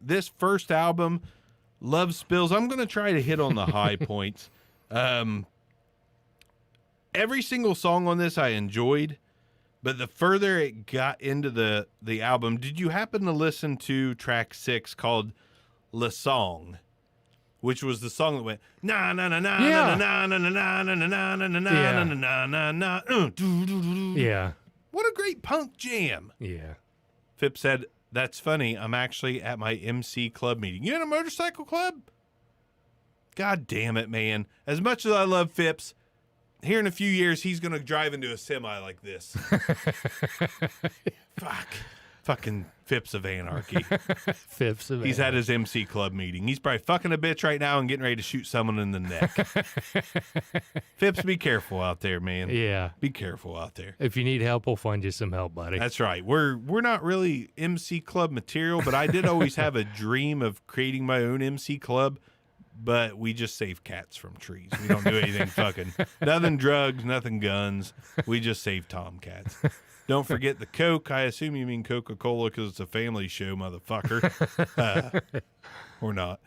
A: this first album, Love Spills. I'm gonna try to hit on the high points. Every single song on this I enjoyed, but the further it got into the album, did you happen to listen to track 6 called "La Song"? Which was the song that went na na na na
B: Yeah.
A: na na na na na na na na na na na na na.
B: Yeah.
A: What a great punk jam!
B: Yeah.
A: Phipps said, "That's funny. I'm actually at my MC club meeting. You in a motorcycle club? God damn it, man! As much as I love Phipps, here in a few years he's gonna drive into a semi like this. Fucking Phipps of Anarchy.
B: Fifths of
A: He's at his MC club meeting. He's probably fucking a bitch right now and getting ready to shoot someone in the neck. Phipps, be careful out there, man.
B: Yeah.
A: Be careful out there.
B: If you need help, we'll find you some help, buddy.
A: That's right. We're not really MC club material, but I did always have a dream of creating my own MC club. But we just save cats from trees. We don't do anything fucking, nothing drugs, nothing guns. We just save tomcats. Don't forget the Coke. I assume you mean Coca-Cola because it's a family show, motherfucker. Or not.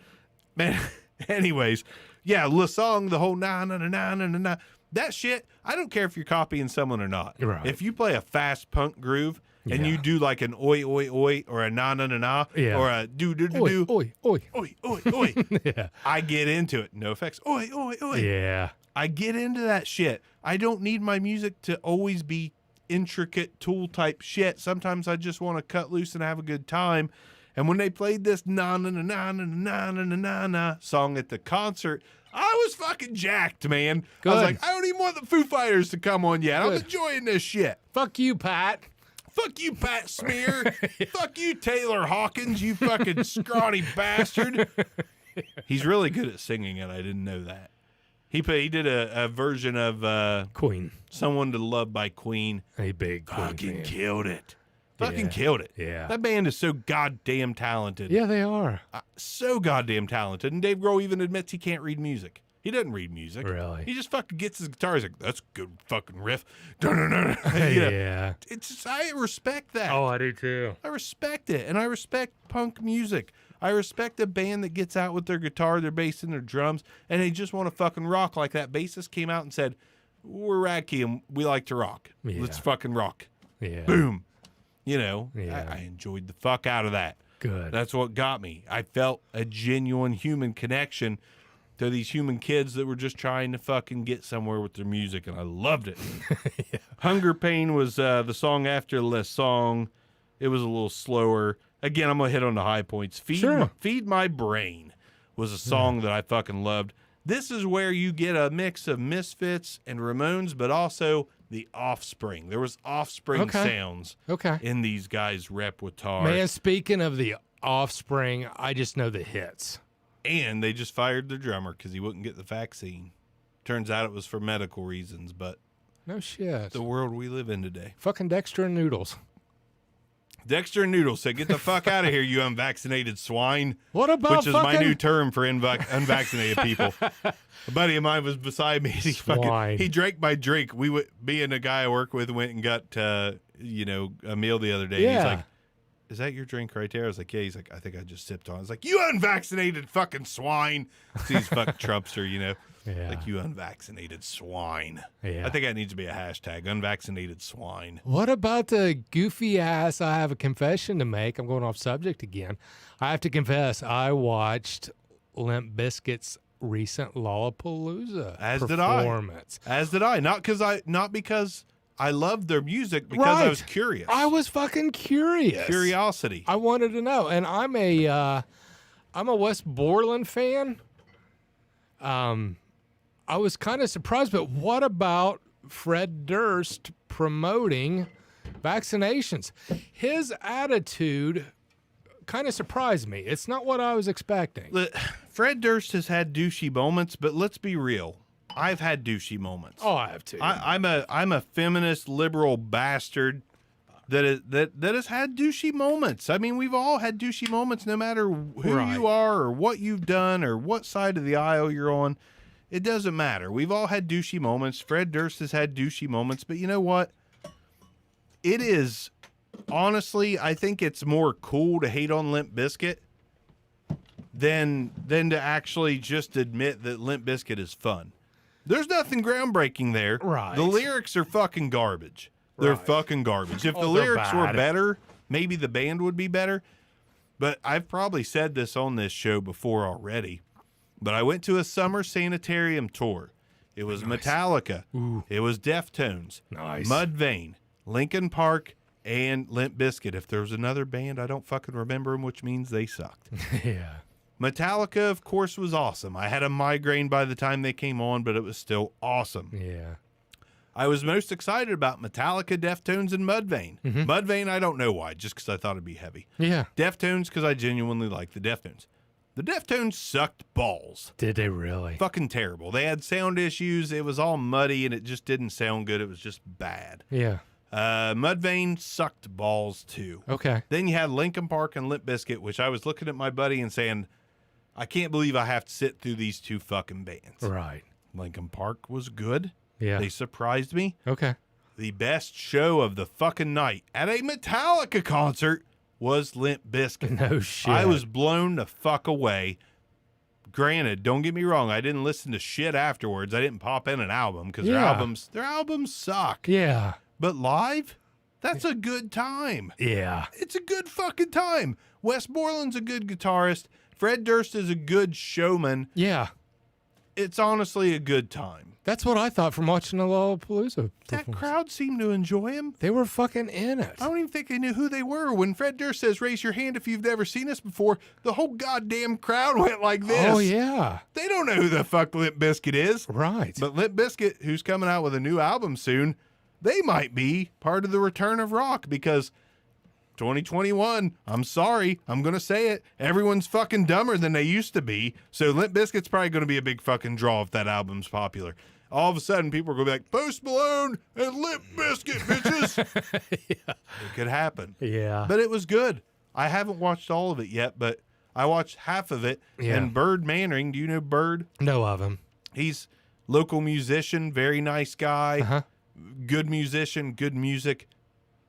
A: Man, anyways, yeah, La Song, the whole na na na na na na. That shit, I don't care if you're copying someone or not.
B: Right.
A: If you play a fast punk groove and you do like an oi oi oi or a na na na na
B: Yeah.
A: or a do do do do
B: Oi, oi.
A: oi oi oi,
B: Yeah.
A: I get into it. No effects. Oi oi oi.
B: Yeah.
A: I get into that shit. I don't need my music to always be intricate tool type shit. Sometimes I just want to cut loose and have a good time. And when they played this na na na na na na na na na na song at the concert, I was fucking jacked, man. I was
B: Good.
A: like, I don't even want the Foo Fighters to come on yet. I'm
B: Good.
A: enjoying this shit.
B: Fuck you, Pat.
A: Fuck you, Pat Smear. Fuck you, Taylor Hawkins, you fucking scrawny bastard. He's really good at singing, and I didn't know that. He did a version of
B: Queen.
A: Someone to Love by Queen.
B: A big Queen
A: Fucking
B: fan.
A: killed it. Fucking
B: Yeah.
A: killed it.
B: Yeah.
A: That band is so goddamn talented.
B: Yeah, they are.
A: So goddamn talented. And Dave Grohl even admits he can't read music. He doesn't read music.
B: Really?
A: He just fucking gets his guitar. He's like, that's a good fucking riff. Dun-dun-dun. You know,
B: Yeah.
A: It's just, I respect that.
B: Oh, I do too.
A: I respect it. And I respect punk music. I respect a band that gets out with their guitar, their bass, and their drums, and they just want to fucking rock. Like that bassist came out and said, "We're Radkey and we like to rock.
B: Yeah.
A: Let's fucking rock."
B: Yeah.
A: Boom. You know,
B: Yeah.
A: I enjoyed the fuck out of that.
B: Good.
A: That's what got me. I felt a genuine human connection to these human kids that were just trying to fucking get somewhere with their music, and I loved it.
B: Yeah.
A: Hunger Pain was the song after the song. It was a little slower. Again, I'm going to hit on the high points. Feed My Brain was a song that I fucking loved. This is where you get a mix of Misfits and Ramones, but also the Offspring. There was Offspring sounds in these guys' repertoire.
B: Man, speaking of the Offspring, I just know the hits.
A: And they just fired their drummer because he wouldn't get the vaccine. Turns out it was for medical reasons, but
B: No shit.
A: the world we live in today.
B: Fucking Dexter and Noodles.
A: Dexter and Noodle said, "Get the fuck out of here, you unvaccinated swine."
B: What about
A: Which is my new term for unvaccinated people. A buddy of mine was beside me. He drank my drink. Me and a guy I work with went and got a meal the other day.
B: Yeah.
A: And he's like, "Is that your drink right there?" I was like, "Yeah." He's like, "I think I just sipped on it." I was like, "You unvaccinated fucking swine." He's fucking Trumpster, you know.
B: Yeah.
A: Like, you unvaccinated swine.
B: Yeah.
A: I think that needs to be a hashtag, unvaccinated swine.
B: What about the goofy ass? I have a confession to make. I'm going off subject again. I have to confess, I watched Limp Bizkit's recent Lollapalooza performance.
A: As did I. Not because I loved their music, because I was curious.
B: I was fucking curious.
A: Curiosity.
B: I wanted to know, and I'm a West Borland fan. I was kind of surprised, but what about Fred Durst promoting vaccinations? His attitude kind of surprised me. It's not what I was expecting.
A: Fred Durst has had douchey moments, but let's be real. I've had douchey moments.
B: Oh, I have too.
A: I'm a feminist liberal bastard that has had douchey moments. I mean, we've all had douchey moments, no matter who you are or what you've done or what side of the aisle you're on. It doesn't matter. We've all had douchey moments. Fred Durst has had douchey moments, but you know what? It is, honestly, I think it's more cool to hate on Limp Bizkit than to actually just admit that Limp Bizkit is fun. There's nothing groundbreaking there.
B: Right.
A: The lyrics are fucking garbage. They're fucking garbage. If the lyrics were better, maybe the band would be better. But I've probably said this on this show before already. But I went to a summer sanitarium tour. It was Metallica.
B: Ooh.
A: It was Deftones.
B: Nice.
A: Mudvayne, Linkin Park, and Limp Bizkit. If there was another band, I don't fucking remember them, which means they sucked.
B: Yeah.
A: Metallica, of course, was awesome. I had a migraine by the time they came on, but it was still awesome.
B: Yeah.
A: I was most excited about Metallica, Deftones, and Mudvayne. Mudvayne, I don't know why, just because I thought it'd be heavy.
B: Yeah.
A: Deftones, because I genuinely like the Deftones. The Deftones sucked balls.
B: Did they really?
A: Fucking terrible. They had sound issues. It was all muddy, and it just didn't sound good. It was just bad.
B: Yeah.
A: Mudvayne sucked balls, too.
B: Okay.
A: Then you had Linkin Park and Limp Bizkit, which I was looking at my buddy and saying, I can't believe I have to sit through these two fucking bands.
B: Right.
A: Linkin Park was good.
B: Yeah.
A: They surprised me.
B: Okay.
A: The best show of the fucking night at a Metallica concert was Limp Bizkit.
B: No shit.
A: I was blown the fuck away. Granted, don't get me wrong, I didn't listen to shit afterwards. I didn't pop in an album because their albums suck.
B: Yeah.
A: But live, that's a good time.
B: Yeah.
A: It's a good fucking time. Wes Borland's a good guitarist. Fred Durst is a good showman.
B: Yeah.
A: It's honestly a good time.
B: That's what I thought from watching the Lollapalooza.
A: That crowd seemed to enjoy him.
B: They were fucking in it.
A: I don't even think they knew who they were. When Fred Durst says, raise your hand if you've never seen us before, the whole goddamn crowd went like this.
B: Oh, yeah.
A: They don't know who the fuck Limp Bizkit is.
B: Right.
A: But Limp Bizkit, who's coming out with a new album soon, they might be part of the return of rock because 2021, I'm sorry, I'm going to say it, everyone's fucking dumber than they used to be. So Limp Bizkit's probably going to be a big fucking draw if that album's popular. All of a sudden, people are going to be like, Post Malone and Limp Bizkit, bitches.
B: Yeah.
A: It could happen.
B: Yeah.
A: But it was good. I haven't watched all of it yet, but I watched half of it.
B: Yeah.
A: And Bird Mannering, do you know Bird?
B: No of him.
A: He's local musician, very nice guy,
B: Uh-huh.
A: good musician, good music.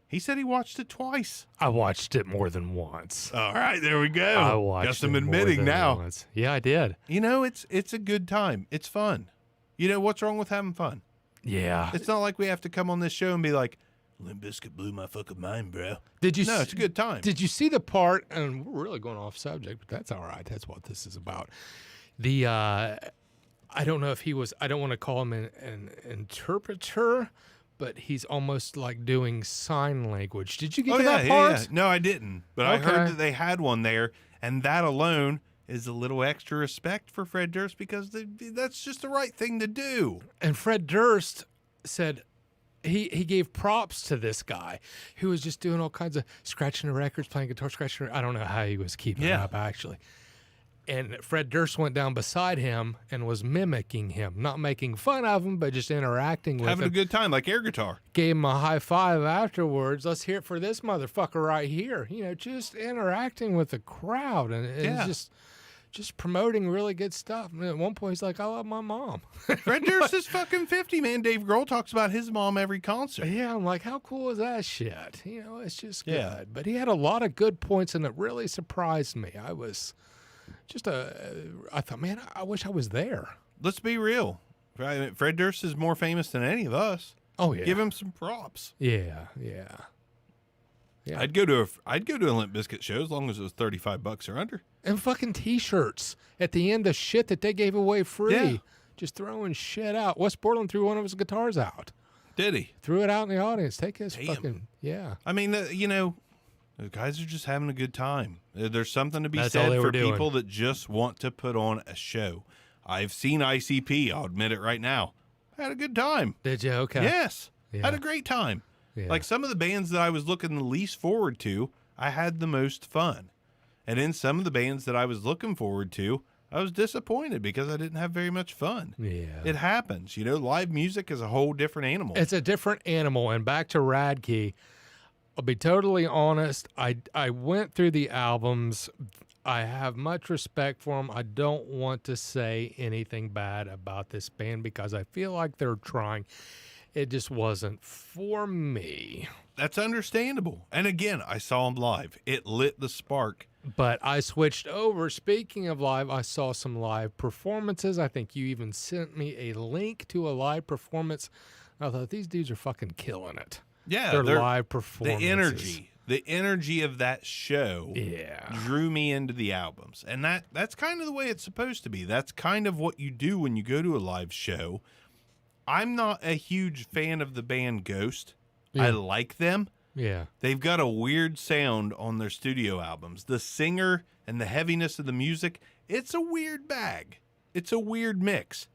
A: He said he watched it twice.
B: I watched it more than once.
A: All right, there we go.
B: I watched
A: Got some
B: it more
A: admitting
B: than
A: now.
B: once. Yeah, I did.
A: You know, it's a good time. It's fun. You know, what's wrong with having fun?
B: Yeah.
A: It's not like we have to come on this show and be like, Limp Bizkit blew my fucking mind, bro.
B: Did you?
A: No, it's a good time.
B: Did you see the part? And we're really going off subject, but that's all right. That's what this is about. The I don't know if he was. I don't want to call him an interpreter, but he's almost like doing sign language. Did you get to that part?
A: Yeah. No, I didn't. But I heard that they had one there, and that alone is a little extra respect for Fred Durst because that's just the right thing to do.
B: And Fred Durst said he gave props to this guy who was just doing all kinds of scratching the records, playing guitar, scratching. I don't know how he was keeping it up actually. And Fred Durst went down beside him and was mimicking him, not making fun of him, but just interacting with him.
A: Having a good time, like air guitar.
B: Gave him a high five afterwards. Let's hear it for this motherfucker right here. You know, just interacting with the crowd. And it's just promoting really good stuff. And at one point, he's like, I love my mom.
A: Fred Durst is fucking 50, man. Dave Grohl talks about his mom every concert.
B: Yeah, I'm like, how cool is that shit? You know, it's just good.
A: Yeah.
B: But he had a lot of good points, and it really surprised me. I was just I thought, man, I wish I was there.
A: Let's be real. Fred Durst is more famous than any of us.
B: Oh, yeah.
A: Give him some props.
B: Yeah.
A: I'd go to a Limp Bizkit show as long as it was $35 or under.
B: And fucking T-shirts at the end of shit that they gave away free.
A: Yeah.
B: Just throwing shit out. Wes Borland threw one of his guitars out.
A: Did he?
B: Threw it out in the audience. Take his
A: Damn.
B: fucking, yeah.
A: I mean, you know, the guys are just having a good time. There's something to be
B: That's all
A: said
B: they
A: for
B: were doing.
A: people that just want to put on a show. I've seen ICP. I'll admit it right now. Had a good time.
B: Did you? Okay.
A: Yes.
B: Yeah.
A: Had a great time.
B: Yeah.
A: Like some of the bands that I was looking the least forward to, I had the most fun. And in some of the bands that I was looking forward to, I was disappointed because I didn't have very much fun.
B: Yeah.
A: It happens. You know, live music is a whole different animal.
B: It's a different animal. And back to Radkey, I'll be totally honest. I went through the albums. I have much respect for them. I don't want to say anything bad about this band because I feel like they're trying. It just wasn't for me.
A: That's understandable. And again, I saw them live. It lit the spark.
B: But I switched over. Speaking of live, I saw some live performances. I think you even sent me a link to a live performance. I thought, these dudes are fucking killing it.
A: Yeah.
B: Their live performances.
A: The energy of that show
B: Yeah.
A: drew me into the albums. And that's kind of the way it's supposed to be. That's kind of what you do when you go to a live show. I'm not a huge fan of the band Ghost.
B: Yeah.
A: I like them.
B: Yeah.
A: They've got a weird sound on their studio albums. The singer and the heaviness of the music, it's a weird bag. It's a weird mix.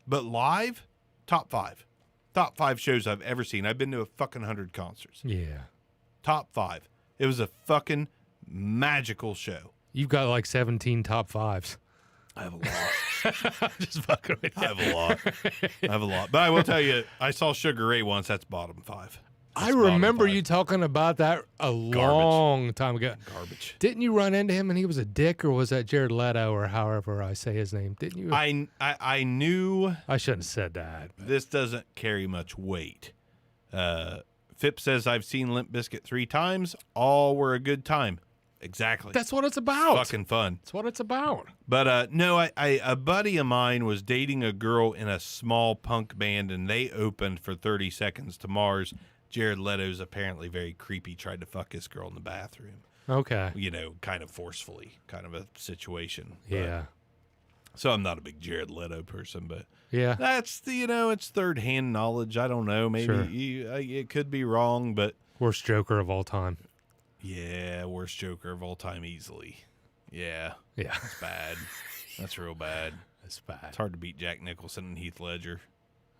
A: But live, top 5. Top 5 shows I've ever seen. I've been to a fucking 100 concerts.
B: Yeah.
A: Top 5. It was a fucking magical show.
B: You've got like 17 top 5s.
A: I have a lot.
B: I'm just fucking with you.
A: I have a lot. But I will tell you, I saw Sugar Ray once. That's bottom 5.
B: I remember you talking about that a long time ago.
A: Garbage.
B: Didn't you run into him and he was a dick, or was that Jared Leto, or however I say his name? Didn't you?
A: I knew
B: I shouldn't have said that.
A: this doesn't carry much weight. Phip says, I've seen Limp Bizkit 3 times. All were a good time. Exactly.
B: That's what it's about.
A: fucking fun.
B: That's what it's about.
A: But no, a buddy of mine was dating a girl in a small punk band, and they opened for 30 Seconds to Mars. Jared Leto's apparently very creepy, tried to fuck his girl in the bathroom.
B: Okay.
A: You know, kind of forcefully, kind of a situation. But,
B: Yeah.
A: so I'm not a big Jared Leto person, but
B: Yeah.
A: that's it's third-hand knowledge. I don't know. Maybe
B: Sure.
A: it could be wrong, but
B: Worst Joker of all time.
A: yeah, worst Joker of all time easily. Yeah,
B: Yeah.
A: that's bad. That's real bad.
B: That's bad.
A: It's hard to beat Jack Nicholson and Heath Ledger.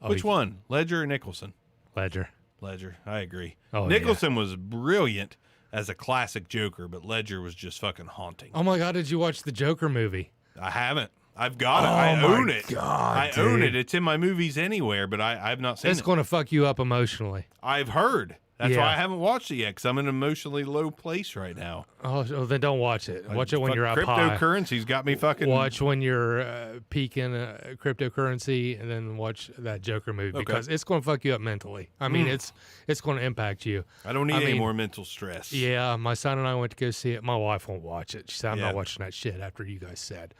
B: Oh,
A: Which one, Ledger or Nicholson?
B: Ledger.
A: Ledger. I agree.
B: Oh,
A: Nicholson was brilliant as a classic Joker, but Ledger was just fucking haunting.
B: Oh my God, did you watch the Joker movie?
A: I haven't. I've got it.
B: Oh
A: I
B: my
A: own it.
B: God,
A: own
B: dude.
A: it. It's in my movies anywhere, but I've not seen
B: It's
A: it.
B: going to fuck you up emotionally.
A: I've heard. That's
B: Yeah.
A: why I haven't watched it yet, because I'm in an emotionally low place right now.
B: Oh, then don't watch it. Watch it when you're up high.
A: Cryptocurrency's got me fucking...
B: Watch when you're peaking cryptocurrency, and then watch that Joker movie because it's going to fuck you up mentally. I mean, it's going to impact you.
A: I don't need any more mental stress.
B: Yeah, my son and I went to go see it. My wife won't watch it. She said, I'm not watching that shit after you guys said.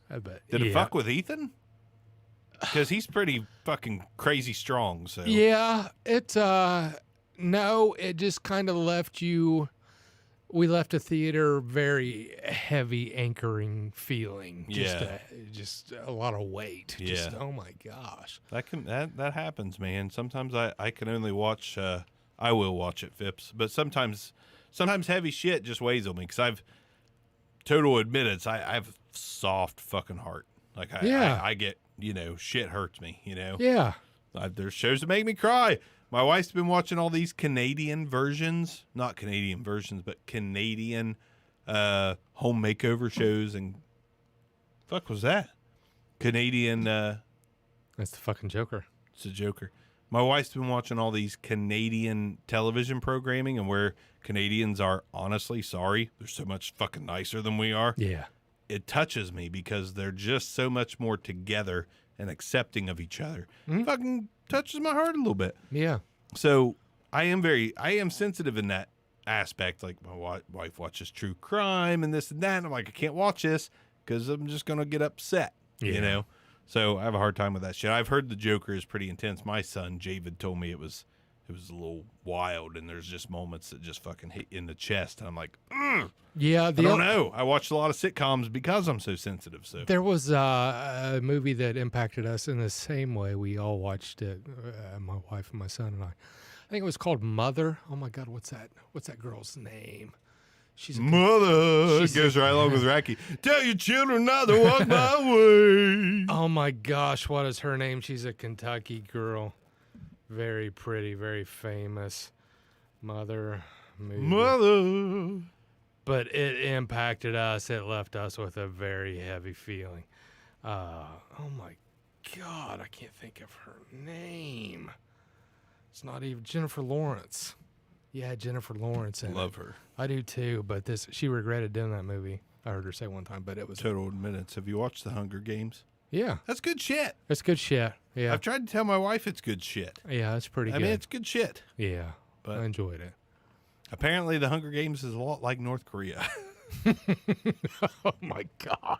B: But
A: Did it fuck with Ethan? Because he's pretty fucking crazy strong. So
B: yeah, no, it just kind of left you. We left the theater very heavy, anchoring feeling. Just a lot of weight.
A: Yeah.
B: Just, oh my gosh.
A: That happens, man. Sometimes I can only watch. I will watch it, Phipps, but sometimes heavy shit just weighs on me because I've total admittance. I have soft fucking heart. Like I get shit hurts me.
B: Yeah.
A: There's shows that make me cry. My wife's been watching all these Canadian versions, not Canadian versions, but Canadian home makeover shows. And fuck was that? Canadian.
B: That's the fucking Joker.
A: It's a Joker. My wife's been watching all these Canadian television programming and where Canadians are honestly sorry. They're so much fucking nicer than we are.
B: Yeah.
A: It touches me because they're just so much more together and accepting of each other. Fucking touches my heart a little bit.
B: Yeah.
A: So I am sensitive in that aspect. Like my wife watches true crime and this and that. And I'm like, I can't watch this because I'm just going to get upset, So I have a hard time with that shit. I've heard the Joker is pretty intense. My son, Javid, told me it was a little wild and there's just moments that just fucking hit you in the chest. And I'm like,
B: yeah.
A: I don't know. I watched a lot of sitcoms because I'm so sensitive. So
B: there was a movie that impacted us in the same way. We all watched it, my wife and my son and I. I think it was called Mother. Oh my God, what's that girl's name? She's
A: Mother. It goes right along with Radkey. Tell your children not to walk my way.
B: Oh my gosh, what is her name? She's a Kentucky girl. Very pretty, very famous. Mother movie.
A: Mother.
B: But it impacted us. It left us with a very heavy feeling. Oh my God, I can't think of her name. It's not even Jennifer Lawrence. Yeah, Jennifer Lawrence.
A: Love her.
B: I do too, but she regretted doing that movie. I heard her say one time, but it was
A: total minutes. Have you watched The Hunger Games?
B: Yeah.
A: That's good shit.
B: It's good shit. Yeah.
A: I've tried to tell my wife it's good shit.
B: Yeah, it's pretty good.
A: I mean, it's good shit.
B: Yeah.
A: But
B: I enjoyed it.
A: Apparently, The Hunger Games is a lot like North Korea.
B: Oh, my God.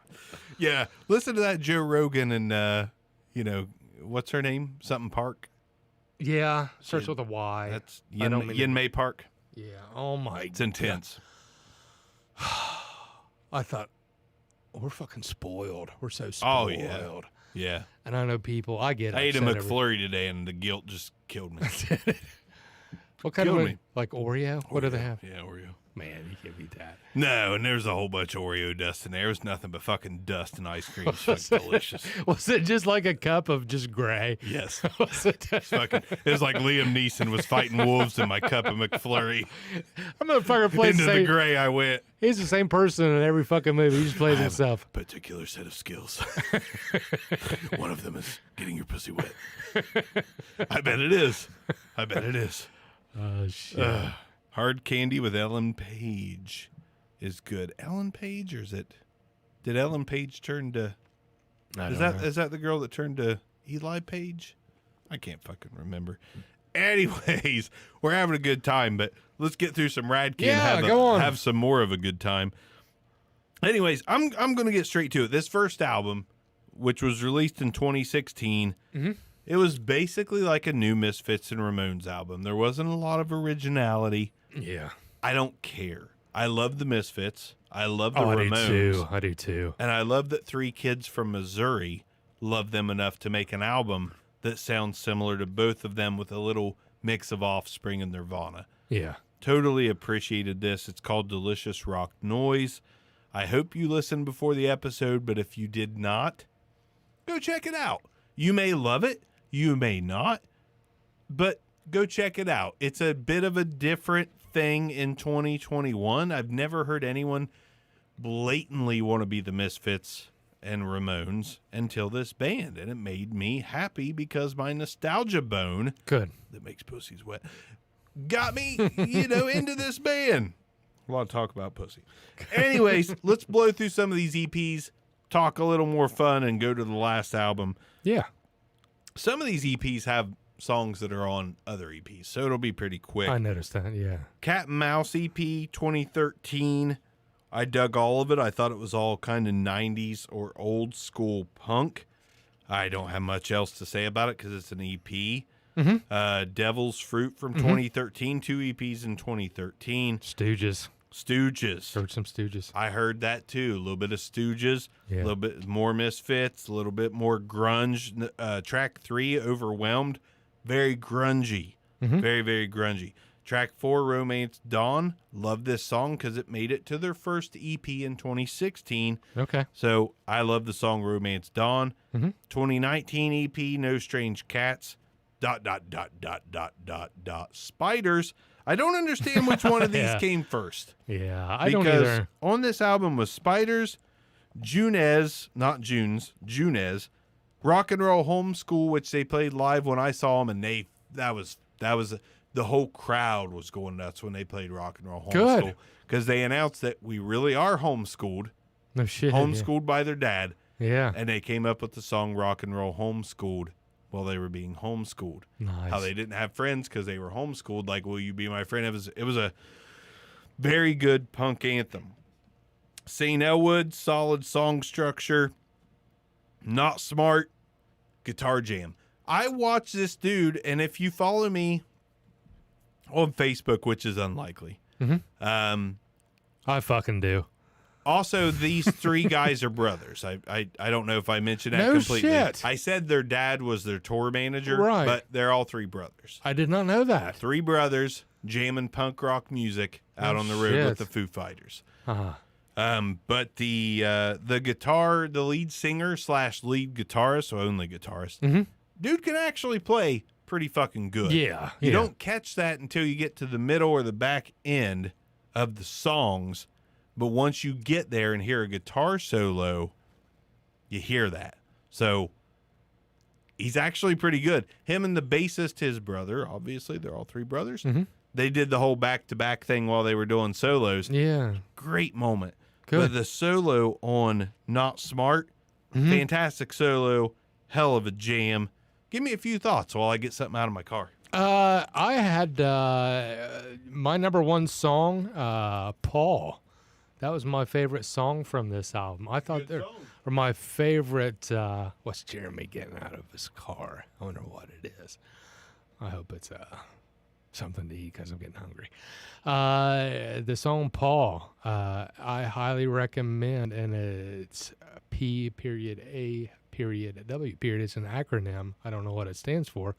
A: Yeah. Listen to that Joe Rogan and, what's her name? Something Park.
B: Yeah. Starts with a Y.
A: That's Yin May Park.
B: Yeah. Oh, my God.
A: It's intense.
B: I thought, we're fucking spoiled. We're so spoiled.
A: Oh, yeah. Yeah.
B: And I know people, I get it.
A: I ate a McFlurry today, and the guilt just killed me.
B: What kind
A: Killed
B: of
A: me.
B: Like Oreo? What do they have?
A: Yeah, Oreo.
B: Man, you can't beat that.
A: No, and there's a whole bunch of Oreo dust in there. It was nothing but fucking dust and ice cream. It's fucking delicious.
B: Was it just like a cup of just gray?
A: Yes.
B: Was it?
A: It was like Liam Neeson was fighting wolves in my cup of McFlurry.
B: I'm gonna fucking play
A: Into the gray I went.
B: He's the same person in every fucking movie. He just plays
A: I have
B: himself.
A: a particular set of skills. One of them is getting your pussy wet. I bet it is.
B: Oh, shit.
A: Hard Candy with Ellen Page is good. Ellen Page, or is it? Did Ellen Page turn to? Is that the girl that turned to Eli Page? I can't fucking remember. Anyways, we're having a good time, but let's get through some Radkey and have some more of a good time. Anyways, I'm going to get straight to it. This first album, which was released in 2016. It was basically like a new Misfits and Ramones album. There wasn't a lot of originality.
B: Yeah.
A: I don't care. I love the Misfits. I love the Ramones.
B: I do too.
A: And I love that 3 kids from Missouri love them enough to make an album that sounds similar to both of them with a little mix of Offspring and Nirvana.
B: Yeah.
A: Totally appreciated this. It's called Delicious Rock Noise. I hope you listened before the episode, but if you did not, go check it out. You may love it. You may not, but go check it out. It's a bit of a different thing in 2021. I've never heard anyone blatantly want to be the Misfits and Ramones until this band, and it made me happy because my nostalgia bone
B: Good.
A: that makes pussies wet got me, into this band. A lot of talk about pussy. Anyways, let's blow through some of these EPs, talk a little more fun, and go to the last album.
B: Yeah.
A: Some of these EPs have songs that are on other EPs, so it'll be pretty quick.
B: I noticed that, yeah.
A: Cat and Mouse EP 2013. I dug all of it. I thought it was all kind of 90s or old school punk. I don't have much else to say about it because it's an EP. Devil's Fruit from 2013. 2 EPs in 2013. Stooges.
B: Heard some Stooges.
A: I heard that too. A little bit of Stooges, a little bit more Misfits, a little bit more grunge. Track 3, Overwhelmed, very grungy. Very, very grungy. Track 4, Romance Dawn. Love this song because it made it to their first EP in 2016.
B: Okay.
A: So I love the song Romance Dawn. 2019 EP, No Strange Cats. ... Spiders. I don't understand which one of these came first.
B: Yeah, I don't either.
A: Because on this album was Spiders, Junez, not Junes, Junez, Rock and Roll Homeschool, which they played live when I saw them, and that was the whole crowd was going nuts when they played Rock and Roll Homeschool. Because they announced that we really are homeschooled.
B: No shit.
A: Homeschooled by their dad.
B: Yeah.
A: And they came up with the song Rock and Roll Homeschooled while they were being homeschooled.
B: Nice.
A: How they didn't have friends because they were homeschooled. Like, will you be my friend? It was a very good punk anthem. St. Elwood, solid song structure. Not smart. Guitar jam. I watched this dude, and if you follow me on Facebook, which is unlikely.
B: I fucking do.
A: Also, these 3 guys are brothers. I don't know if I mentioned that
B: No
A: completely.
B: shit.
A: I said their dad was their tour manager,
B: Right.
A: but they're all 3 brothers.
B: I did not know that.
A: 3 brothers jamming punk rock music out on the road
B: shit.
A: with the Foo Fighters.
B: Uh-huh.
A: But the guitar, the lead singer / lead guitarist, so only guitarist, dude can actually play pretty fucking good.
B: Yeah.
A: You don't catch that until you get to the middle or the back end of the songs. But once you get there and hear a guitar solo, you hear that. So he's actually pretty good. Him and the bassist, his brother, obviously they're all 3 brothers. They did the whole back-to-back thing while they were doing solos.
B: Yeah.
A: Great moment.
B: Good.
A: But the solo on Not Smart, fantastic solo, hell of a jam. Give me a few thoughts while I get something out of my car.
B: I had my number 1 song, Paul. That was my favorite song from this album. I thought or my favorite. What's Jeremy getting out of his car? I wonder what it is. I hope it's something to eat because I'm getting hungry. The song Paul, I highly recommend, and it's P.A.W. It's an acronym. I don't know what it stands for.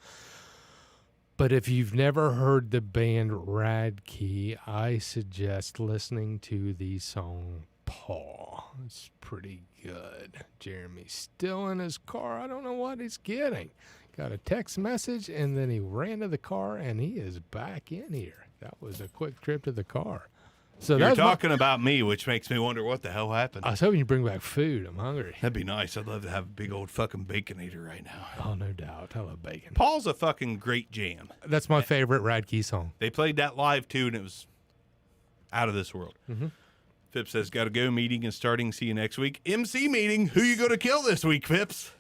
B: But if you've never heard the band Radkey, I suggest listening to the song Paul. It's pretty good. Jeremy's still in his car. I don't know what he's getting. Got a text message, and then he ran to the car, and he is back in here. That was a quick trip to the car. So
A: You're
B: that's
A: talking about me, which makes me wonder what the hell happened.
B: I was hoping you'd bring back food. I'm hungry.
A: That'd be nice. I'd love to have a big old fucking Baconator right now.
B: Oh, no doubt. I love bacon.
A: Paul's a fucking great jam.
B: That's my favorite Radkey song.
A: They played that live too, and it was out of this world. Phipps says, "Got to go. Meeting is starting. See you next week." MC meeting. Who you going to kill this week, Phipps?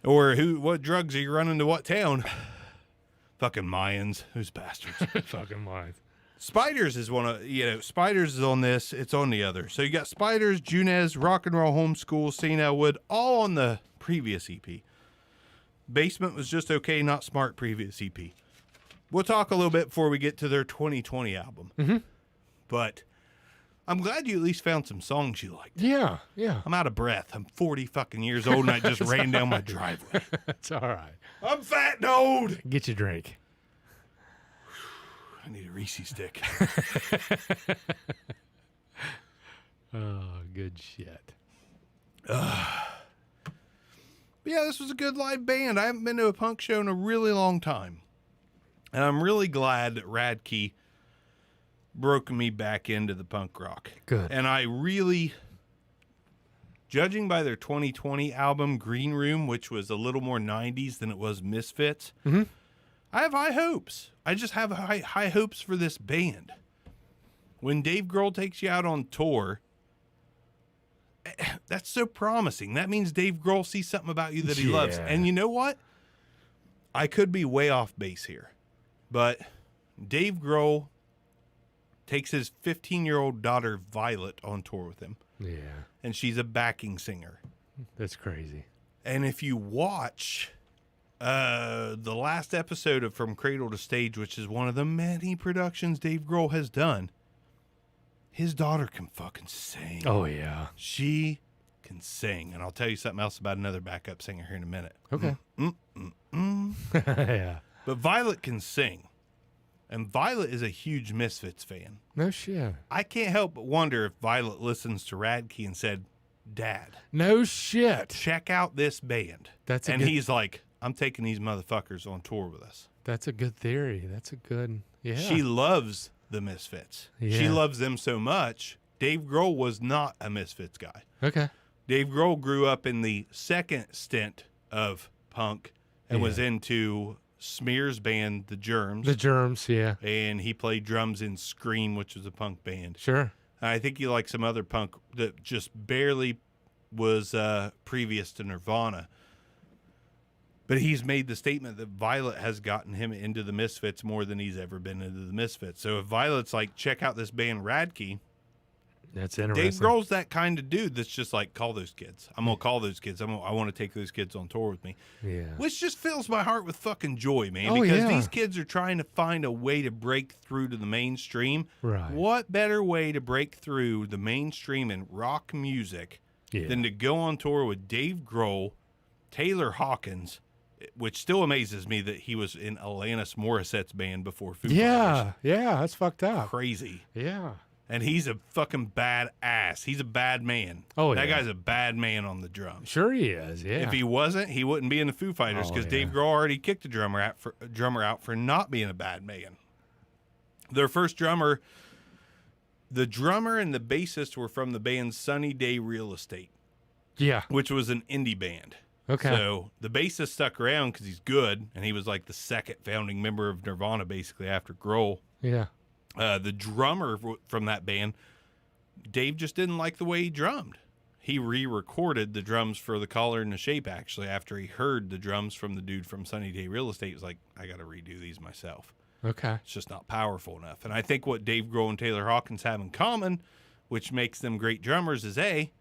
A: Or what drugs are you running to what town? Fucking Mayans. Who's bastards?
B: Fucking mine.
A: Spiders is one of, Spiders is on this. It's on the other. So you got Spiders, Junez, Rock and Roll Homeschool, St. Elwood, all on the previous EP. Basement was just okay, Not Smart, previous EP. We'll talk a little bit before we get to their 2020 album. But I'm glad you at least found some songs you liked.
B: Yeah.
A: I'm out of breath. I'm 40 fucking years old and I just ran down my driveway.
B: It's all right.
A: I'm fat and old.
B: Get your drink.
A: I need a Reese stick.
B: Oh, good shit.
A: But yeah, this was a good live band. I haven't been to a punk show in a really long time. And I'm really glad that Radkey broke me back into the punk rock.
B: Good.
A: And I really, judging by their 2020 album, Green Room, which was a little more 90s than it was Misfits, I have high hopes. I just have high hopes for this band. When Dave Grohl takes you out on tour, that's so promising. That means Dave Grohl sees something about you that he loves. And you know what? I could be way off base here, but Dave Grohl takes his 15-year-old daughter, Violet, on tour with him.
B: Yeah.
A: And she's a backing singer.
B: That's crazy.
A: And if you watch the last episode of From Cradle to Stage, which is one of the many productions Dave Grohl has done, his daughter can fucking sing.
B: Oh, yeah.
A: She can sing. And I'll tell you something else about another backup singer here in a minute.
B: Okay. Yeah.
A: But Violet can sing. And Violet is a huge Misfits fan.
B: No shit.
A: I can't help but wonder if Violet listens to Radkey and said, Dad.
B: No shit.
A: Check out this band. And he's like, I'm taking these motherfuckers on tour with us.
B: That's a good theory. That's a good, yeah.
A: She loves the Misfits.
B: Yeah.
A: She loves them so much. Dave Grohl was not a Misfits guy.
B: Okay.
A: Dave Grohl grew up in the second stint of punk and was into Smear's band, The Germs.
B: The Germs, yeah.
A: And he played drums in Scream, which was a punk band.
B: Sure.
A: I think he liked some other punk that just barely was previous to Nirvana. But he's made the statement that Violet has gotten him into the Misfits more than he's ever been into the Misfits. So if Violet's like, check out this band Radkey,
B: that's interesting.
A: Dave Grohl's that kind of dude that's just like, call those kids. I'm going to call those kids. I want to take those kids on tour with me.
B: Yeah.
A: Which just fills my heart with fucking joy, man.
B: Oh,
A: because
B: yeah.
A: these kids are trying to find a way to break through to the mainstream.
B: Right.
A: What better way to break through the mainstream in rock music than to go on tour with Dave Grohl, Taylor Hawkins, which still amazes me that he was in Alanis Morissette's band before Foo Fighters.
B: Yeah, that's fucked up.
A: Crazy.
B: Yeah.
A: And he's a fucking badass. He's a bad man.
B: Oh,
A: that
B: yeah.
A: guy's a bad man on the drums.
B: Sure he is, yeah.
A: If he wasn't, he wouldn't be in the Foo Fighters because Dave Grohl already kicked a drummer out for not being a bad man. Their first drummer, the drummer and the bassist were from the band Sunny Day Real Estate.
B: Yeah.
A: Which was an indie band.
B: Okay.
A: So the bassist stuck around because he's good, and he was like the second founding member of Nirvana, basically, after Grohl.
B: Yeah.
A: The drummer from that band, Dave just didn't like the way he drummed. He re-recorded the drums for The Color and the Shape, actually, after he heard the drums from the dude from Sunny Day Real Estate. He was like, I got to redo these myself.
B: Okay.
A: It's just not powerful enough. And I think what Dave Grohl and Taylor Hawkins have in common, which makes them great drummers, is A,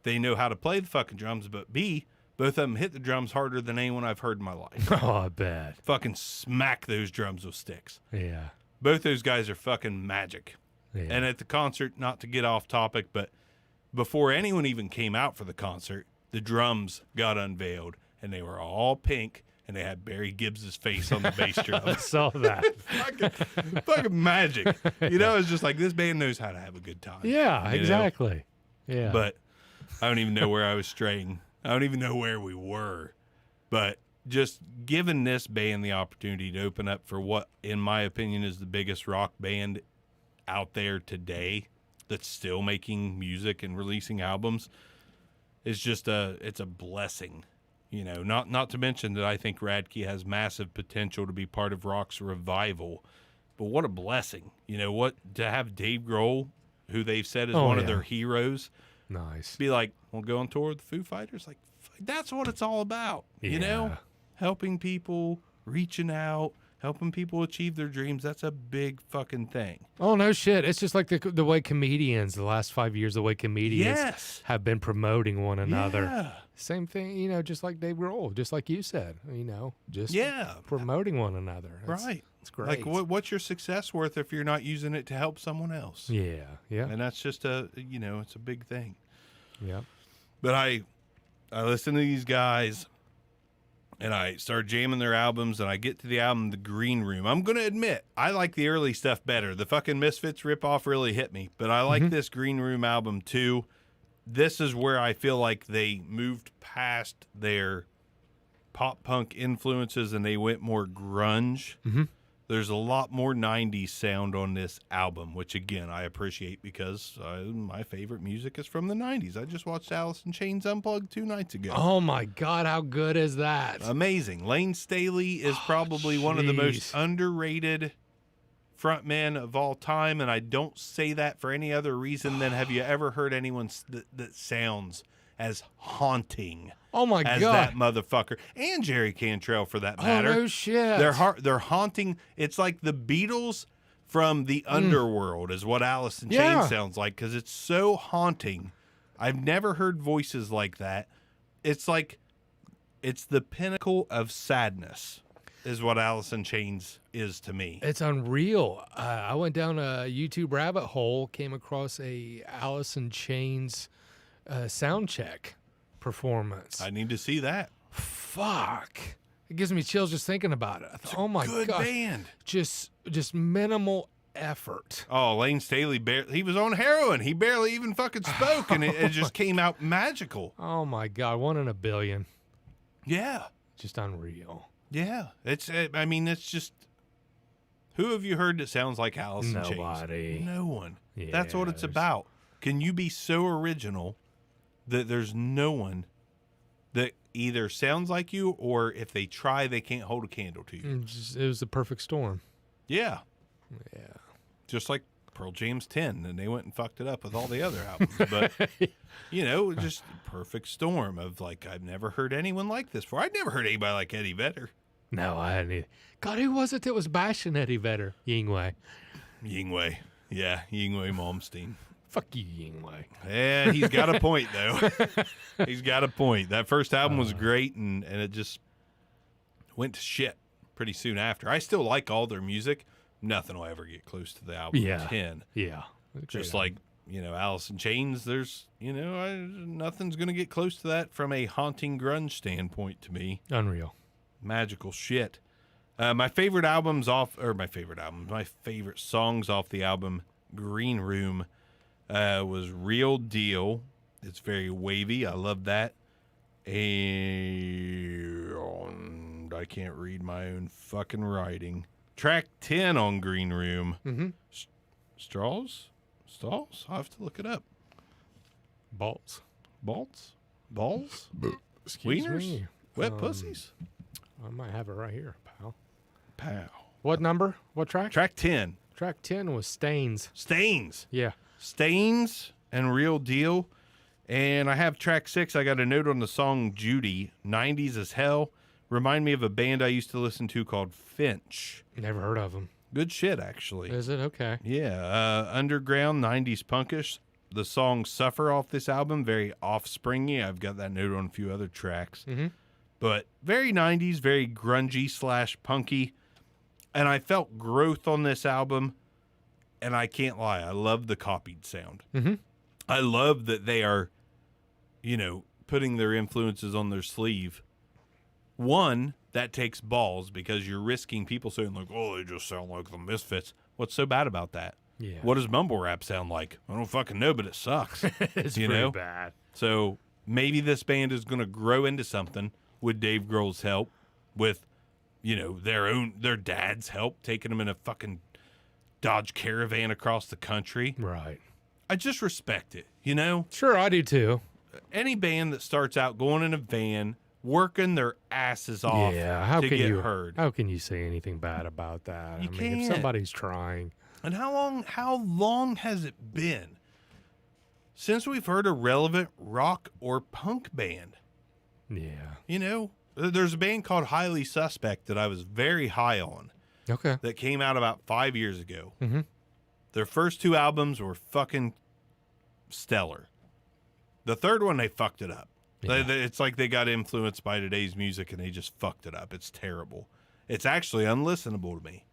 A: they know how to play the fucking drums, but B, both of them hit the drums harder than anyone I've heard in my life.
B: Oh, I bet.
A: Fucking smack those drums with sticks.
B: Yeah.
A: Both those guys are fucking magic.
B: Yeah.
A: And at the concert, not to get off topic, but before anyone even came out for the concert, the drums got unveiled, and they were all pink, and they had Barry Gibbs' face on the bass drum.
B: I saw that.
A: fucking magic. You know, it's just like, this band knows how to have a good time.
B: Yeah, exactly.
A: Know?
B: Yeah.
A: But I don't even know where I was straying. I don't even know where we were. But just giving this band the opportunity to open up for what, in my opinion, is the biggest rock band out there today that's still making music and releasing albums is just it's a blessing. You know, not to mention that I think Radkey has massive potential to be part of rock's revival. But what a blessing. You know, what to have Dave Grohl, who they've said is one of their heroes,
B: nice.
A: be like, we'll go on tour with the Foo Fighters. Like, that's what it's all about. You know, helping people, reaching out, helping people achieve their dreams. That's a big fucking thing.
B: Oh, no shit. It's just like the way comedians, the last 5 years, the way comedians have been promoting one another.
A: Yeah.
B: Same thing, you know, just like Dave Grohl, just like you said, you know, just promoting one another.
A: Right.
B: It's great.
A: Like, what's your success worth if you're not using it to help someone else?
B: Yeah, yeah.
A: And that's just it's a big thing.
B: Yeah.
A: But I listen to these guys, and I start jamming their albums, and I get to the album The Green Room. I'm going to admit, I like the early stuff better. The fucking Misfits ripoff really hit me, but I like this Green Room album too. This is where I feel like they moved past their pop punk influences and they went more grunge. There's a lot more 90s sound on this album, which, again, I appreciate because my favorite music is from the 90s. I just watched Alice in Chains Unplugged 2 nights ago.
B: Oh, my God. How good is that?
A: Amazing. Lane Staley is probably one of the most underrated frontmen of all time, and I don't say that for any other reason than have you ever heard anyone that sounds as haunting as that motherfucker, and Jerry Cantrell for that matter.
B: Oh, no shit.
A: They're haunting. It's like the Beatles from the underworld is what Alice in Chains sounds like, because it's so haunting. I've never heard voices like that. It's like it's the pinnacle of sadness is what Alice in Chains is to me.
B: It's unreal. I went down a YouTube rabbit hole, came across a Alice in Chains sound check performance.
A: I need to see that.
B: Fuck. It gives me chills just thinking about it. Oh my god.
A: Good band.
B: Just minimal effort.
A: Oh, Lane Staley, he was on heroin. He barely even fucking spoke, and it just came out magical.
B: Oh my god, 1 in a billion.
A: Yeah.
B: Just unreal.
A: Yeah. It's just, who have you heard that sounds like Alice in Chains?
B: Nobody.
A: No one.
B: Yeah,
A: That's what it's about. Can you be so original that there's no one that either sounds like you, or if they try, they can't hold a candle to you?
B: It was the perfect storm.
A: Yeah.
B: Yeah.
A: Just like Pearl Jam's 10, and they went and fucked it up with all the other albums. But, just perfect storm of, like, I've never heard anyone like this before. I'd never heard anybody like Eddie Vedder.
B: No, I hadn't either. God, who was it that was bashing Eddie Vedder? Yingwei.
A: Yingwei. Yeah, Yingwei Malmsteen.
B: Fuck you, Yingwei.
A: Yeah, he's got a point, though. He's got a point. That first album was great, and it just went to shit pretty soon after. I still like all their music. Nothing will ever get close to the album 10.
B: Yeah.
A: Just like, Alice in Chains, there's, nothing's going to get close to that from a haunting grunge standpoint to me.
B: Unreal.
A: Magical shit. My favorite songs off the album Green Room was Real Deal. It's very wavy. I love that. And I can't read my own fucking writing. Track 10 on Green Room.
B: Mm-hmm.
A: Stalls? I'll have to look it up.
B: Balls?
A: Excuse
B: Wieners?
A: me? Wet pussies?
B: I might have it right here, pal.
A: Pow.
B: What number? What track?
A: Track 10.
B: Track 10 was Stains.
A: Yeah. Stains and Real Deal. And I have track 6. I got a note on the song Judy. 90s as hell. Remind me of a band I used to listen to called Finch.
B: Never heard of them.
A: Good shit, actually.
B: Is it? Okay.
A: Yeah. Underground, 90s punkish. The song Suffer off this album, very Offspringy. I've got that note on a few other tracks.
B: Mm-hmm.
A: But very 90s, very grungy / punky. And I felt growth on this album. And I can't lie, I love the copied sound.
B: Mm-hmm.
A: I love that they are, putting their influences on their sleeve. One, that takes balls because you're risking people saying, like, oh, they just sound like the Misfits. What's so bad about that?
B: Yeah.
A: What does mumble rap sound like? I don't fucking know, but it sucks.
B: It's pretty bad.
A: So maybe this band is going to grow into something with Dave Grohl's help, with, their dad's help, taking them in a fucking Dodge Caravan across the country.
B: Right.
A: I just respect it,
B: Sure, I do too.
A: Any band that starts out going in a van, working their asses off to get heard.
B: How can you say anything bad about that?
A: You
B: if
A: can't.
B: somebody's trying.
A: And how long has it been since we've heard a relevant rock or punk band?
B: Yeah.
A: There's a band called Highly Suspect that I was very high on.
B: Okay.
A: That came out about 5 years ago.
B: Mm-hmm.
A: Their first 2 albums were fucking stellar. The third one, they fucked it up.
B: Yeah.
A: It's like they got influenced by today's music and they just fucked it up. It's terrible. It's actually unlistenable to me.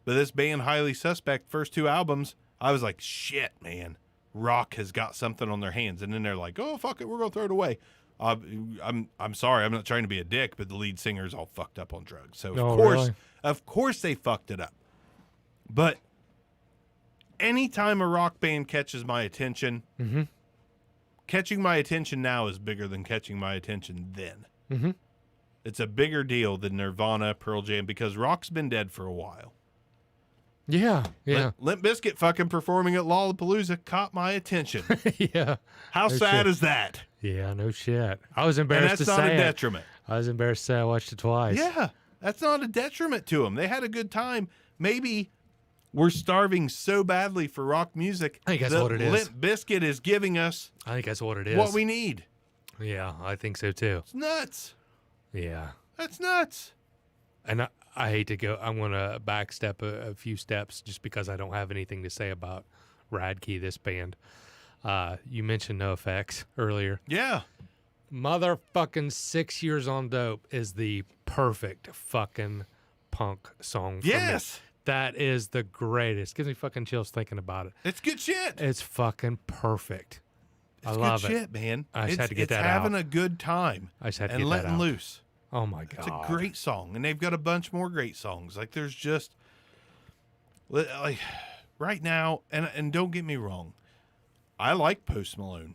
A: But this band, Highly Suspect, first 2 albums, I was like, shit, man. Rock has got something on their hands. And then they're like, oh, fuck it, we're going to throw it away. I'm sorry, I'm not trying to be a dick, but the lead singer's all fucked up on drugs. So, of course they fucked it up. But anytime a rock band catches my attention,
B: mm-hmm.
A: catching my attention now is bigger than catching my attention then.
B: Mm-hmm.
A: It's a bigger deal than Nirvana, Pearl Jam, because rock's been dead for a while.
B: Yeah, yeah,
A: Limp Bizkit fucking performing at Lollapalooza caught my attention.
B: yeah.
A: How
B: No
A: sad
B: shit.
A: is that?
B: Yeah, no shit. I was
A: And
B: embarrassed
A: that's
B: to
A: not a
B: say it.
A: detriment.
B: I was embarrassed to say I watched it twice.
A: Yeah, that's not a detriment to them. They had a good time. Maybe we're starving so badly for rock music.
B: I think that's
A: that
B: what it is.
A: Limp Bizkit is giving us
B: I think that's what it is.
A: what we need.
B: Yeah, I think so too.
A: It's nuts.
B: Yeah.
A: That's nuts.
B: And I hate to go. I'm going to backstep a few steps just because I don't have anything to say about Radkey, this band. You mentioned NoFX earlier.
A: Yeah.
B: Motherfucking 6 Years on Dope is the perfect fucking punk song for me.
A: Yes.
B: That is the greatest. Gives me fucking chills thinking about it.
A: It's good shit.
B: It's fucking perfect.
A: It's
B: I love
A: good
B: it.
A: shit, man.
B: I just had to get that
A: It's having
B: out.
A: a good time
B: I just had to
A: and
B: get that
A: letting
B: out.
A: loose.
B: Oh my God.
A: It's a great song, and they've got a bunch more great songs. Like there's just like right now, and don't get me wrong, I like Post Malone.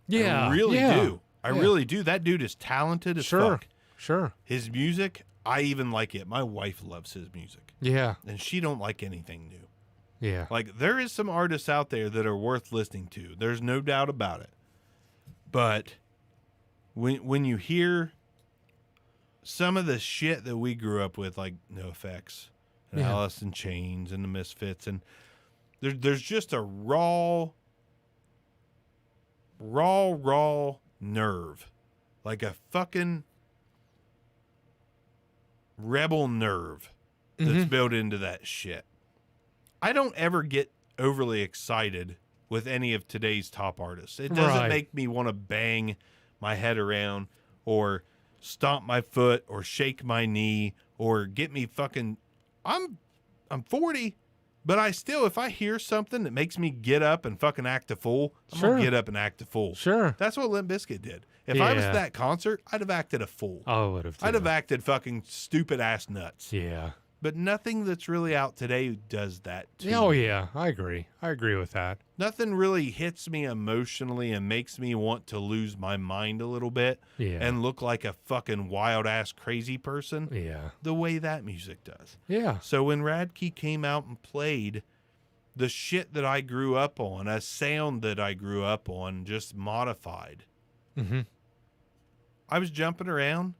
B: Yeah.
A: I really
B: yeah.
A: do. I
B: Yeah.
A: really do. That dude is talented as
B: Sure.
A: fuck.
B: Sure.
A: His music, I even like it. My wife loves his music,
B: Yeah.
A: and she don't like anything new.
B: Yeah.
A: Like there is some artists out there that are worth listening to. There's no doubt about it. But when you hear some of the shit that we grew up with, like NoFX and
B: Yeah.
A: Alice in Chains and the Misfits, and there's just a raw nerve, like a fucking rebel nerve that's built into that shit. I don't ever get overly excited with any of today's top artists. It doesn't
B: Right.
A: make me want to bang my head around or stomp my foot or shake my knee or get me fucking I'm 40, but I still, if I hear something that makes me get up and fucking act a fool, I'm
B: Sure.
A: gonna get up and act a fool.
B: Sure.
A: That's what Limp Bizkit did. If I was
B: Yeah.
A: at that concert, I'd have acted a fool.
B: I would have.
A: I'd have acted fucking stupid ass nuts.
B: Yeah.
A: But nothing that's really out today does that to
B: Oh
A: me.
B: yeah. I agree. I agree with that.
A: Nothing really hits me emotionally and makes me want to lose my mind a little bit
B: Yeah.
A: and look like a fucking wild ass crazy person
B: Yeah.
A: the way that music does.
B: Yeah.
A: So when Radkey came out and played the shit that I grew up on, a sound that I grew up on, just modified,
B: Mm-hmm.
A: I was jumping around.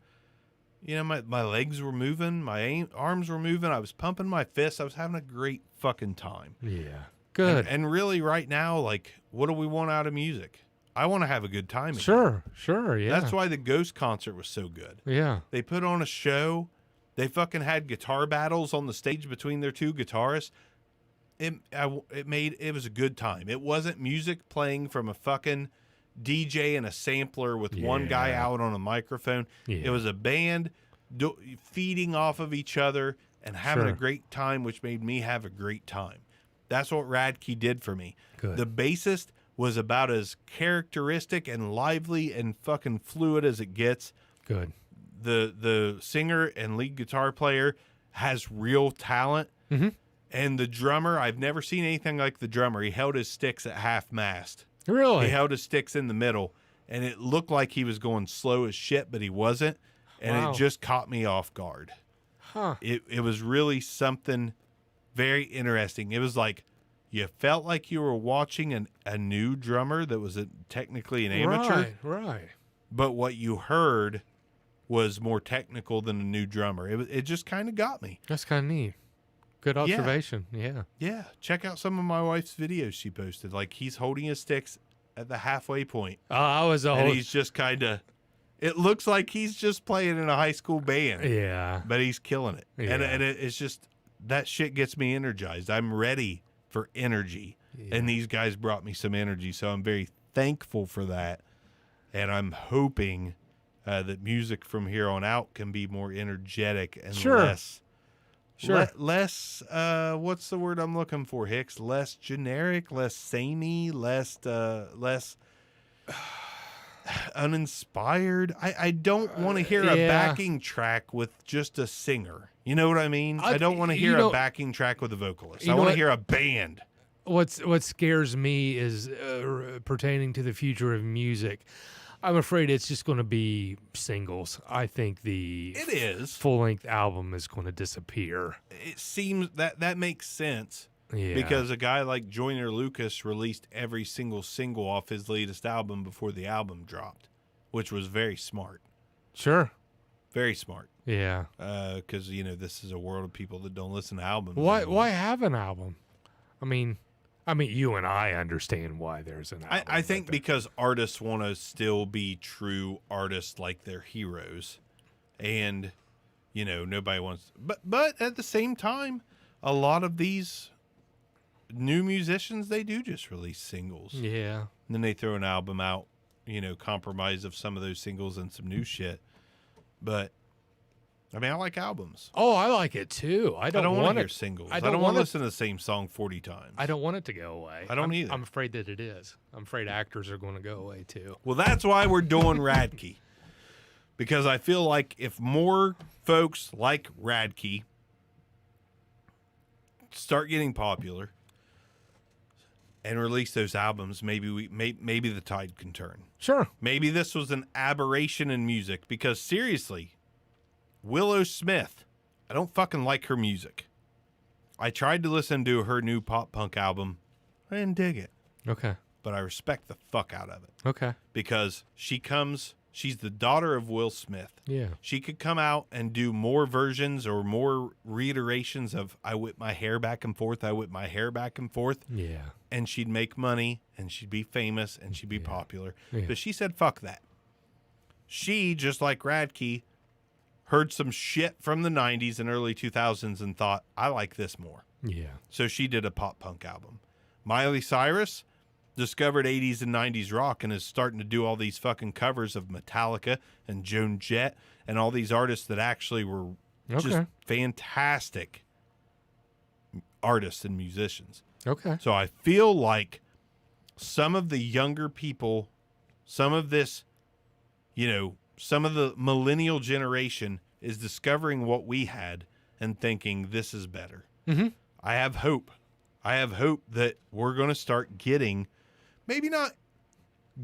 A: You know, my legs were moving, my arms were moving. I was pumping my fists. I was having a great fucking time.
B: Yeah. Good.
A: And really, right now, like, what do we want out of music? I want to have a good time again.
B: Sure. Sure. Yeah.
A: That's why the Ghost concert was so good.
B: Yeah.
A: They put on a show. They fucking had guitar battles on the stage between their two guitarists. It was a good time. It wasn't music playing from a fucking DJ and a sampler with one guy
B: Yeah.
A: out on a microphone.
B: Yeah.
A: It was a band feeding off of each other and having a
B: Sure.
A: great time, which made me have a great time. That's what Radkey did for me.
B: Good.
A: The bassist was about as characteristic and lively and fucking fluid as it gets.
B: Good.
A: The singer and lead guitar player has real talent.
B: Mm-hmm.
A: And the drummer, I've never seen anything like the drummer. He held his sticks at half mast.
B: Really?
A: He held his sticks in the middle, and it looked like he was going slow as shit, but he wasn't. And
B: Wow.
A: it just caught me off guard.
B: Huh.
A: It was really something very interesting. It was like you felt like you were watching a new drummer that was technically an amateur,
B: Right. Right.
A: but what you heard was more technical than a new drummer. It just kind of got me.
B: That's kind of neat. Good observation. Yeah.
A: Yeah, check out some of my wife's videos she posted. Like he's holding his sticks at the halfway point,
B: I was a
A: and
B: whole.
A: he's just kind of. It looks like he's just playing in a high school band,
B: Yeah.
A: but he's killing it. And
B: Yeah.
A: it's just that shit gets me energized. I'm ready for energy, and these guys brought me some energy, so I'm very thankful for that. And I'm hoping that music from here on out can be more energetic and
B: Sure.
A: less.
B: Sure.
A: Less, what's the word I'm looking for, Hicks? Less generic, less samey, less uninspired. I don't want to hear a
B: yeah.
A: backing track with just a singer. You know what I mean? I don't want to
B: you
A: hear
B: know-
A: a backing track with a vocalist.
B: you
A: I
B: know
A: want to
B: what?
A: hear a band.
B: What scares me is pertaining to the future of music. I'm afraid it's just going to be singles. I think
A: It is.
B: full-length album is going to disappear.
A: It seems that makes sense.
B: Yeah.
A: Because a guy like Joyner Lucas released every single off his latest album before the album dropped, which was very smart.
B: Sure.
A: Very smart.
B: Yeah.
A: Because, this is a world of people that don't listen to albums.
B: Why have an album? I mean, you and I understand why there's an album.
A: I think because artists want to still be true artists like their heroes. And, nobody wants... But at the same time, a lot of these new musicians, they do just release singles.
B: Yeah.
A: And then they throw an album out, compromise of some of those singles and some new shit. But, I like albums.
B: Oh, I like it too. I don't want
A: to
B: to
A: hear singles. I don't want to listen to the same song 40 times.
B: I don't want it to go away.
A: I don't either.
B: I'm afraid that it is. I'm afraid actors are going to go away too.
A: Well, that's why we're doing Radkey. Because I feel like if more folks like Radkey start getting popular and release those albums, maybe the tide can turn.
B: Sure.
A: Maybe this was an aberration in music, because seriously, Willow Smith, I don't fucking like her music. I tried to listen to her new pop punk album. I didn't dig it.
B: Okay.
A: But I respect the fuck out of it.
B: Okay.
A: Because she's the daughter of Will Smith.
B: Yeah.
A: She could come out and do more versions or more reiterations of I whip my hair back and forth, I whip my hair back and forth.
B: Yeah.
A: And she'd make money and she'd be famous and she'd be popular.
B: Yeah.
A: But she said, fuck that. She, just like Radkey, heard some shit from the 90s and early 2000s and thought, I like this more.
B: Yeah.
A: So she did a pop punk album. Miley Cyrus discovered 80s and 90s rock and is starting to do all these fucking covers of Metallica and Joan Jett and all these artists that actually were just fantastic artists and musicians.
B: Okay.
A: So I feel like some of the younger people, some of this, some of the millennial generation is discovering what we had and thinking this is better.
B: Mm-hmm.
A: I have hope. I have hope that we're going to start getting maybe not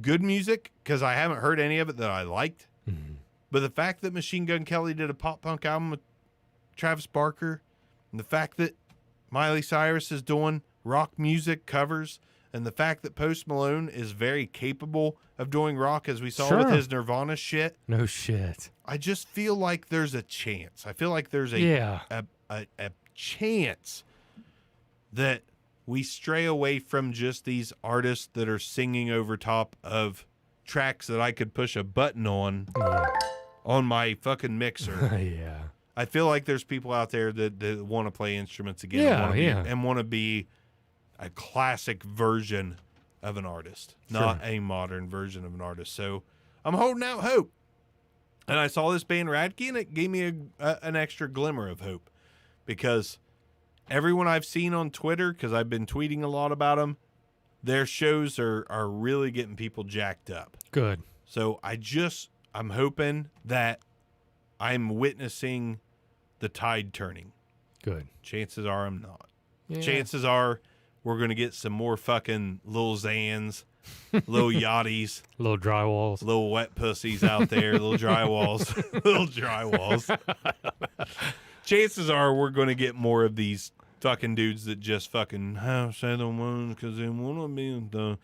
A: good music, because I haven't heard any of it that I liked.
B: Mm-hmm.
A: But the fact that Machine Gun Kelly did a pop punk album with Travis Barker, and the fact that Miley Cyrus is doing rock music covers, and the fact that Post Malone is very capable of doing rock, as we saw with his Nirvana shit.
B: No shit.
A: I just feel like there's a chance. I feel like there's a chance that we stray away from just these artists that are singing over top of tracks that I could push a button on my fucking mixer.
B: Yeah.
A: I feel like there's people out there that want to play instruments again.
B: Yeah,
A: and want to be a classic version of an artist, not a modern version of an artist. So I'm holding out hope. And I saw this band Radkey, and it gave me an extra glimmer of hope, because everyone I've seen on Twitter, because I've been tweeting a lot about them, their shows are really getting people jacked up.
B: Good.
A: So I'm hoping that I'm witnessing the tide turning.
B: Good.
A: Chances are I'm not.
B: Yeah.
A: Chances are we're going to get some more fucking Lil Xans, little yachties,
B: Little drywalls.
A: little wet pussies out there, little drywalls, little drywalls. Chances are we're going to get more of these fucking dudes that just fucking say the ones because they want to be done.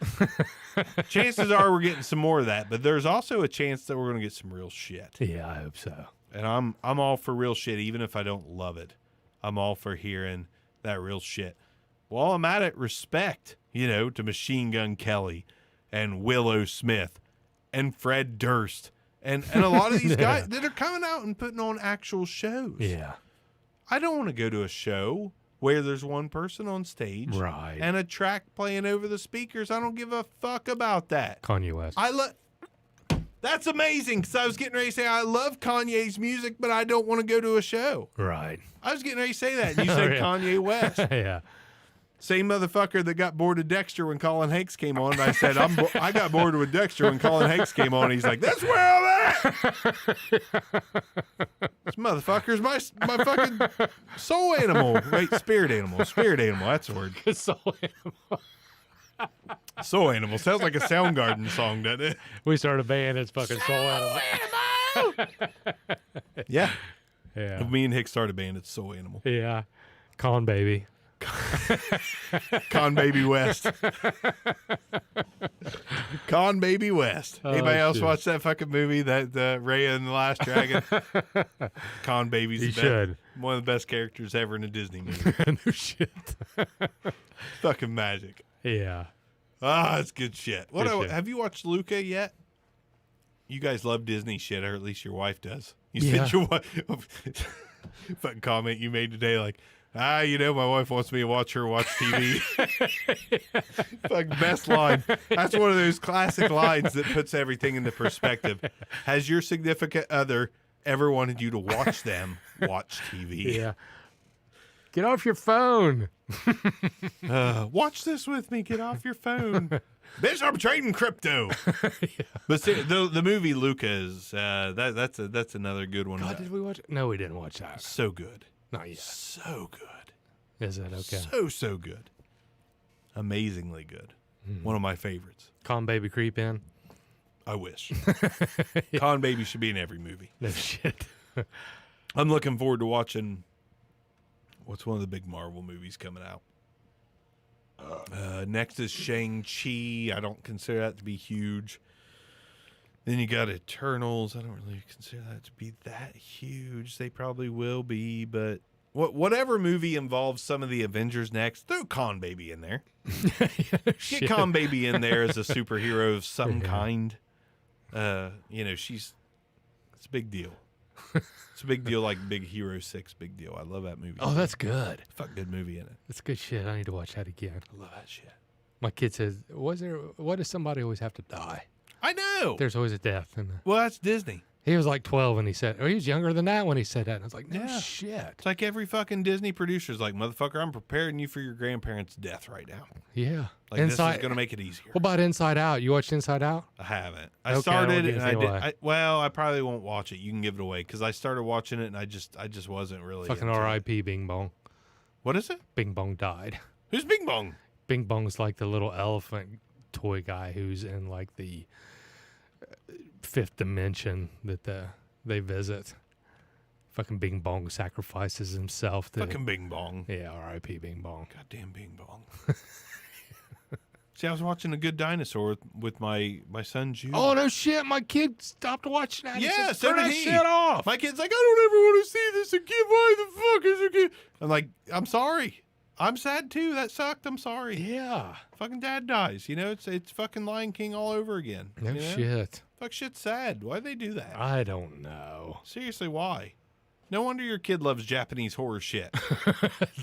A: Chances are we're getting some more of that, but there's also a chance that we're going to get some real shit.
B: Yeah, I hope so.
A: And I'm all for real shit, even if I don't love it. I'm all for hearing that real shit. Well, I'm at it, respect, to Machine Gun Kelly and Willow Smith and Fred Durst and a lot of these guys that are coming out and putting on actual shows.
B: Yeah.
A: I don't want to go to a show where there's one person on stage and a track playing over the speakers. I don't give a fuck about that.
B: Kanye West.
A: That's amazing, because I was getting ready to say I love Kanye's music, but I don't want to go to a show.
B: Right.
A: I was getting ready to say that, and you said Kanye West.
B: Yeah.
A: Same motherfucker that got bored of Dexter when Colin Hanks came on. And I said, I got bored with Dexter when Colin Hanks came on. He's like, that's where I'm at. This motherfucker's my fucking soul animal. Wait, spirit animal. Spirit animal. That's the word.
B: Soul animal.
A: Soul Animal sounds like a Soundgarden song, doesn't it?
B: We started a band. It's fucking Soul Animal.
A: Yeah.
B: Yeah.
A: Me and Hicks started a band. It's Soul Animal.
B: Yeah. Con Baby.
A: Con Baby West. Con Baby West. Anybody else
B: shit.
A: watch that fucking movie, that Raya and the Last Dragon? Con Baby's
B: You
A: the
B: should.
A: best, one of the best characters ever in a Disney movie.
B: No shit.
A: Fucking magic.
B: Yeah.
A: Ah, it's good shit.
B: Good shit.
A: Have you watched Luca yet? You guys love Disney shit, or at least your wife does. You
B: Yeah.
A: said your wife. Fucking comment you made today, like, my wife wants me to watch her watch TV. Fucking best line. That's one of those classic lines that puts everything into perspective. Has your significant other ever wanted you to watch them watch TV?
B: Yeah. Get off your phone.
A: Watch this with me. Get off your phone. Bitch, I'm trading crypto. But see, the movie Luca is that's another good one.
B: God, did we watch it? No, we didn't watch that.
A: So good.
B: Not yet.
A: So good.
B: Is it okay?
A: So good. Amazingly good. One of my favorites.
B: Con Baby creep in.
A: I wish. Con Baby should be in every movie.
B: No shit.
A: I'm looking forward to watching what's one of the big Marvel movies coming out. Next is Shang-Chi. I don't consider that to be huge. Then you got Eternals. I don't really consider that to be that huge. They probably will be, but whatever movie involves some of the Avengers next, throw Con Baby in there. Get Con Baby in there as a superhero of some kind. It's a big deal. It's a big deal, like Big Hero 6, big deal. I love that movie.
B: Oh, that's good.
A: Fuck good movie in it.
B: That's good shit. I need to watch that again.
A: I love that shit.
B: My kid says, why does somebody always have to die?
A: I know.
B: There's always a death. And
A: Well, that's Disney.
B: he was like 12 when he said, or he was younger than that when he said that. And I was like, no
A: Yeah.
B: shit.
A: It's like every fucking Disney producer's like, motherfucker, I'm preparing you for your grandparents' death right now.
B: Yeah.
A: Like, this is going to make it easier.
B: What about Inside Out? You watched Inside Out?
A: I haven't. I
B: Okay, I
A: started
B: won't
A: and
B: give
A: I
B: it
A: did.
B: away.
A: I probably won't watch it. You can give it away because I started watching it and I just wasn't really.
B: Fucking
A: into it.
B: R.I.P. Bing Bong.
A: What is it?
B: Bing Bong died.
A: Who's Bing Bong?
B: Bing Bong's like the little elephant toy guy who's in like the fifth dimension that they visit. Fucking Bing Bong sacrifices himself to.
A: Fucking Bing Bong.
B: Yeah, R.I.P. Bing Bong.
A: Goddamn Bing Bong. See, I was watching A Good Dinosaur with my son Jude.
B: Oh no shit! My kid stopped watching that. He
A: Yeah,
B: said,
A: so
B: turn
A: did
B: that
A: he.
B: shit off.
A: My kid's like, I don't ever want to see this again. Why the fuck is it again? I'm like, I'm sorry. I'm sad too. That sucked. I'm sorry.
B: Yeah.
A: Fucking dad dies. It's fucking Lion King all over again.
B: No
A: you know?
B: shit.
A: Fuck shit's sad. Why'd they do that?
B: I don't know.
A: Seriously, why? No wonder your kid loves Japanese horror shit.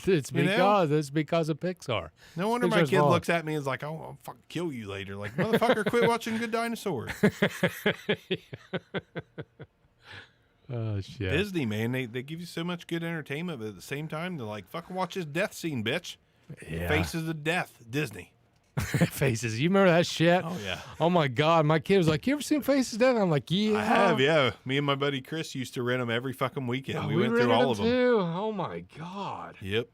B: It's
A: You know?
B: because of Pixar.
A: No wonder my
B: Pixar's
A: kid
B: wrong.
A: looks at me and is like, oh, I'll fucking kill you later. Like, motherfucker, quit watching Good Dinosaur.
B: Oh shit.
A: Disney, man, they give you so much good entertainment, but at the same time, they're like, fucking watch this death scene, bitch.
B: Yeah.
A: Faces of Death, Disney.
B: Faces. You remember that shit?
A: Oh, yeah.
B: Oh my god. My kid was like, "You ever seen Faces Dead?" I'm like, "Yeah."
A: I have, yeah. Me and my buddy Chris used to rent them every fucking weekend.
B: Oh,
A: we went through
B: rented
A: all of them.
B: too. Oh my god.
A: Yep.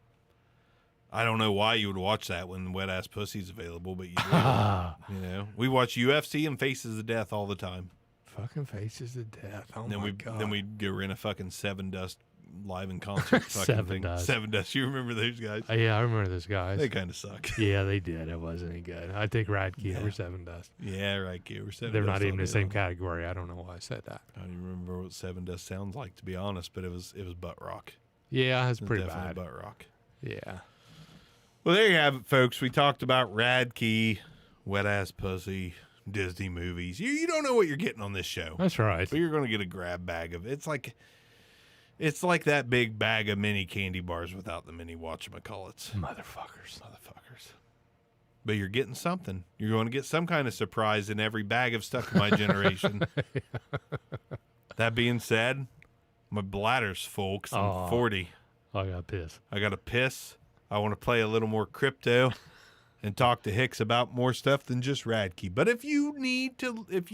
A: I don't know why you would watch that when Wet Ass Pussy's available, but you do. We watch UFC and Faces of Death all the time.
B: Fucking Faces of Death. Oh
A: And then
B: my god.
A: then we'd go rent a fucking Seven Dust live in concert fucking
B: Seven
A: thing.
B: Dust.
A: Seven Dust. You remember those guys?
B: Yeah, I remember those guys.
A: They kind of suck.
B: Yeah, they did. It wasn't any good. I take Radkey
A: Yeah.
B: over Seven Dust.
A: Yeah, right. We're Seven
B: They're
A: Dust
B: not even
A: all
B: the
A: day
B: same
A: long.
B: category. I don't know why I said that.
A: I don't even remember what Seven Dust sounds like, to be honest, but it was butt rock.
B: Yeah, it's
A: It was
B: pretty
A: definitely
B: bad.
A: butt rock.
B: Yeah.
A: Well, there you have it, folks. We talked about Radkey, Wet Ass Pussy, Disney movies. You don't know what you're getting on this show,
B: That's right.
A: but you're going to get a grab bag of it. It's like that big bag of mini candy bars without the mini whatchamacallits.
B: Motherfuckers.
A: But you're getting something. You're going to get some kind of surprise in every bag of Stuck in My Generation. That being said, my bladder's full because I'm
B: Aw.
A: 40.
B: I got pissed.
A: I got to piss. I want to play a little more crypto and talk to Hicks about more stuff than just Radkey. But if you need to, if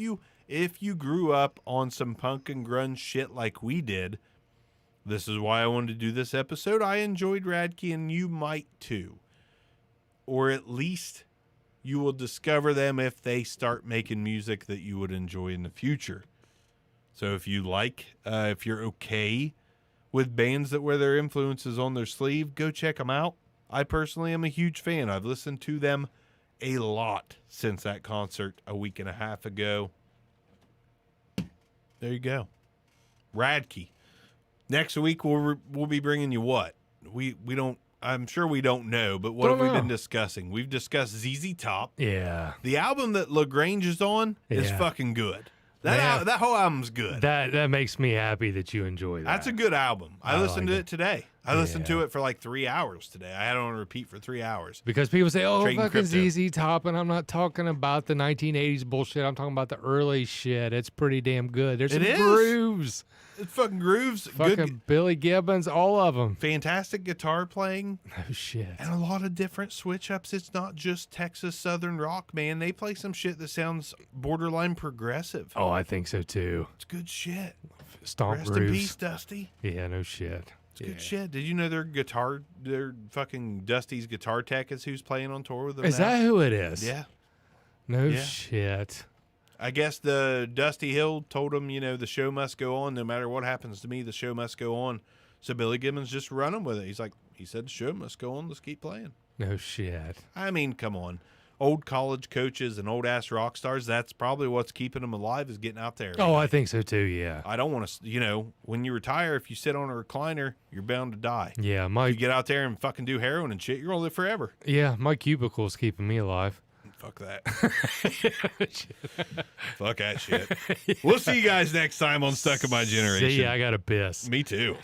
A: you grew up on some punk and grunge shit like we did, this is why I wanted to do this episode. I enjoyed Radkey, and you might too. Or at least you will discover them if they start making music that you would enjoy in the future. So if you like, if you're okay with bands that wear their influences on their sleeve, go check them out. I personally am a huge fan. I've listened to them a lot since that concert a week and a half ago. There you go. Radkey. Next week we'll be bringing you what? We don't. I'm sure we don't know, but what have we been discussing? We've discussed ZZ Top.
B: Yeah.
A: The album that LaGrange is on is fucking good. That whole album's good.
B: That makes me happy that you enjoy that.
A: That's a good album. I listened to it today. I listened to
B: Yeah.
A: it for like 3 hours today. I had it on repeat for 3 hours.
B: Because people say, oh,
A: Trading
B: fucking
A: crypto.
B: ZZ Top, and I'm not talking about the 1980s bullshit. I'm talking about the early shit. It's pretty damn good. There's some
A: It is.
B: grooves.
A: It's fucking grooves.
B: Fucking
A: Good,
B: Billy Gibbons, all of them.
A: fantastic guitar playing.
B: Oh, shit.
A: And a lot of different switch ups. It's not just Texas Southern rock, man. They play some shit that sounds borderline progressive.
B: Oh, I think so, too.
A: It's good shit.
B: Stomp
A: Rest
B: grooves.
A: in peace, Dusty.
B: Yeah, no shit.
A: It's good shit. Did you know their fucking Dusty's guitar tech is who's playing on tour with them
B: Is
A: now?
B: that who it is?
A: Yeah.
B: No
A: Yeah.
B: shit.
A: I guess the Dusty Hill told him, the show must go on. No matter what happens to me, the show must go on. So Billy Gibbons just running with it. He said the show must go on. Let's keep playing.
B: No shit.
A: I mean, come on. Old college coaches and old ass rock stars, that's probably what's keeping them alive is getting out there.
B: Oh, I think so, too, yeah.
A: I don't want to, when you retire, if you sit on a recliner, you're bound to die.
B: Yeah,
A: If
B: my
A: you get out there and fucking do heroin and shit, you're going to live forever.
B: my cubicle's keeping me alive.
A: Fuck that. Fuck that shit. We'll see you guys next time on Stuck in My Generation.
B: See ya, I got to piss.
A: Me too.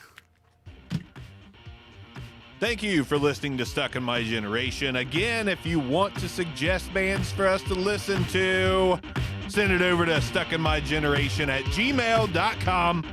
A: Thank you for listening to Stuck in My Generation. Again, if you want to suggest bands for us to listen to, send it over to stuckinmygeneration@gmail.com.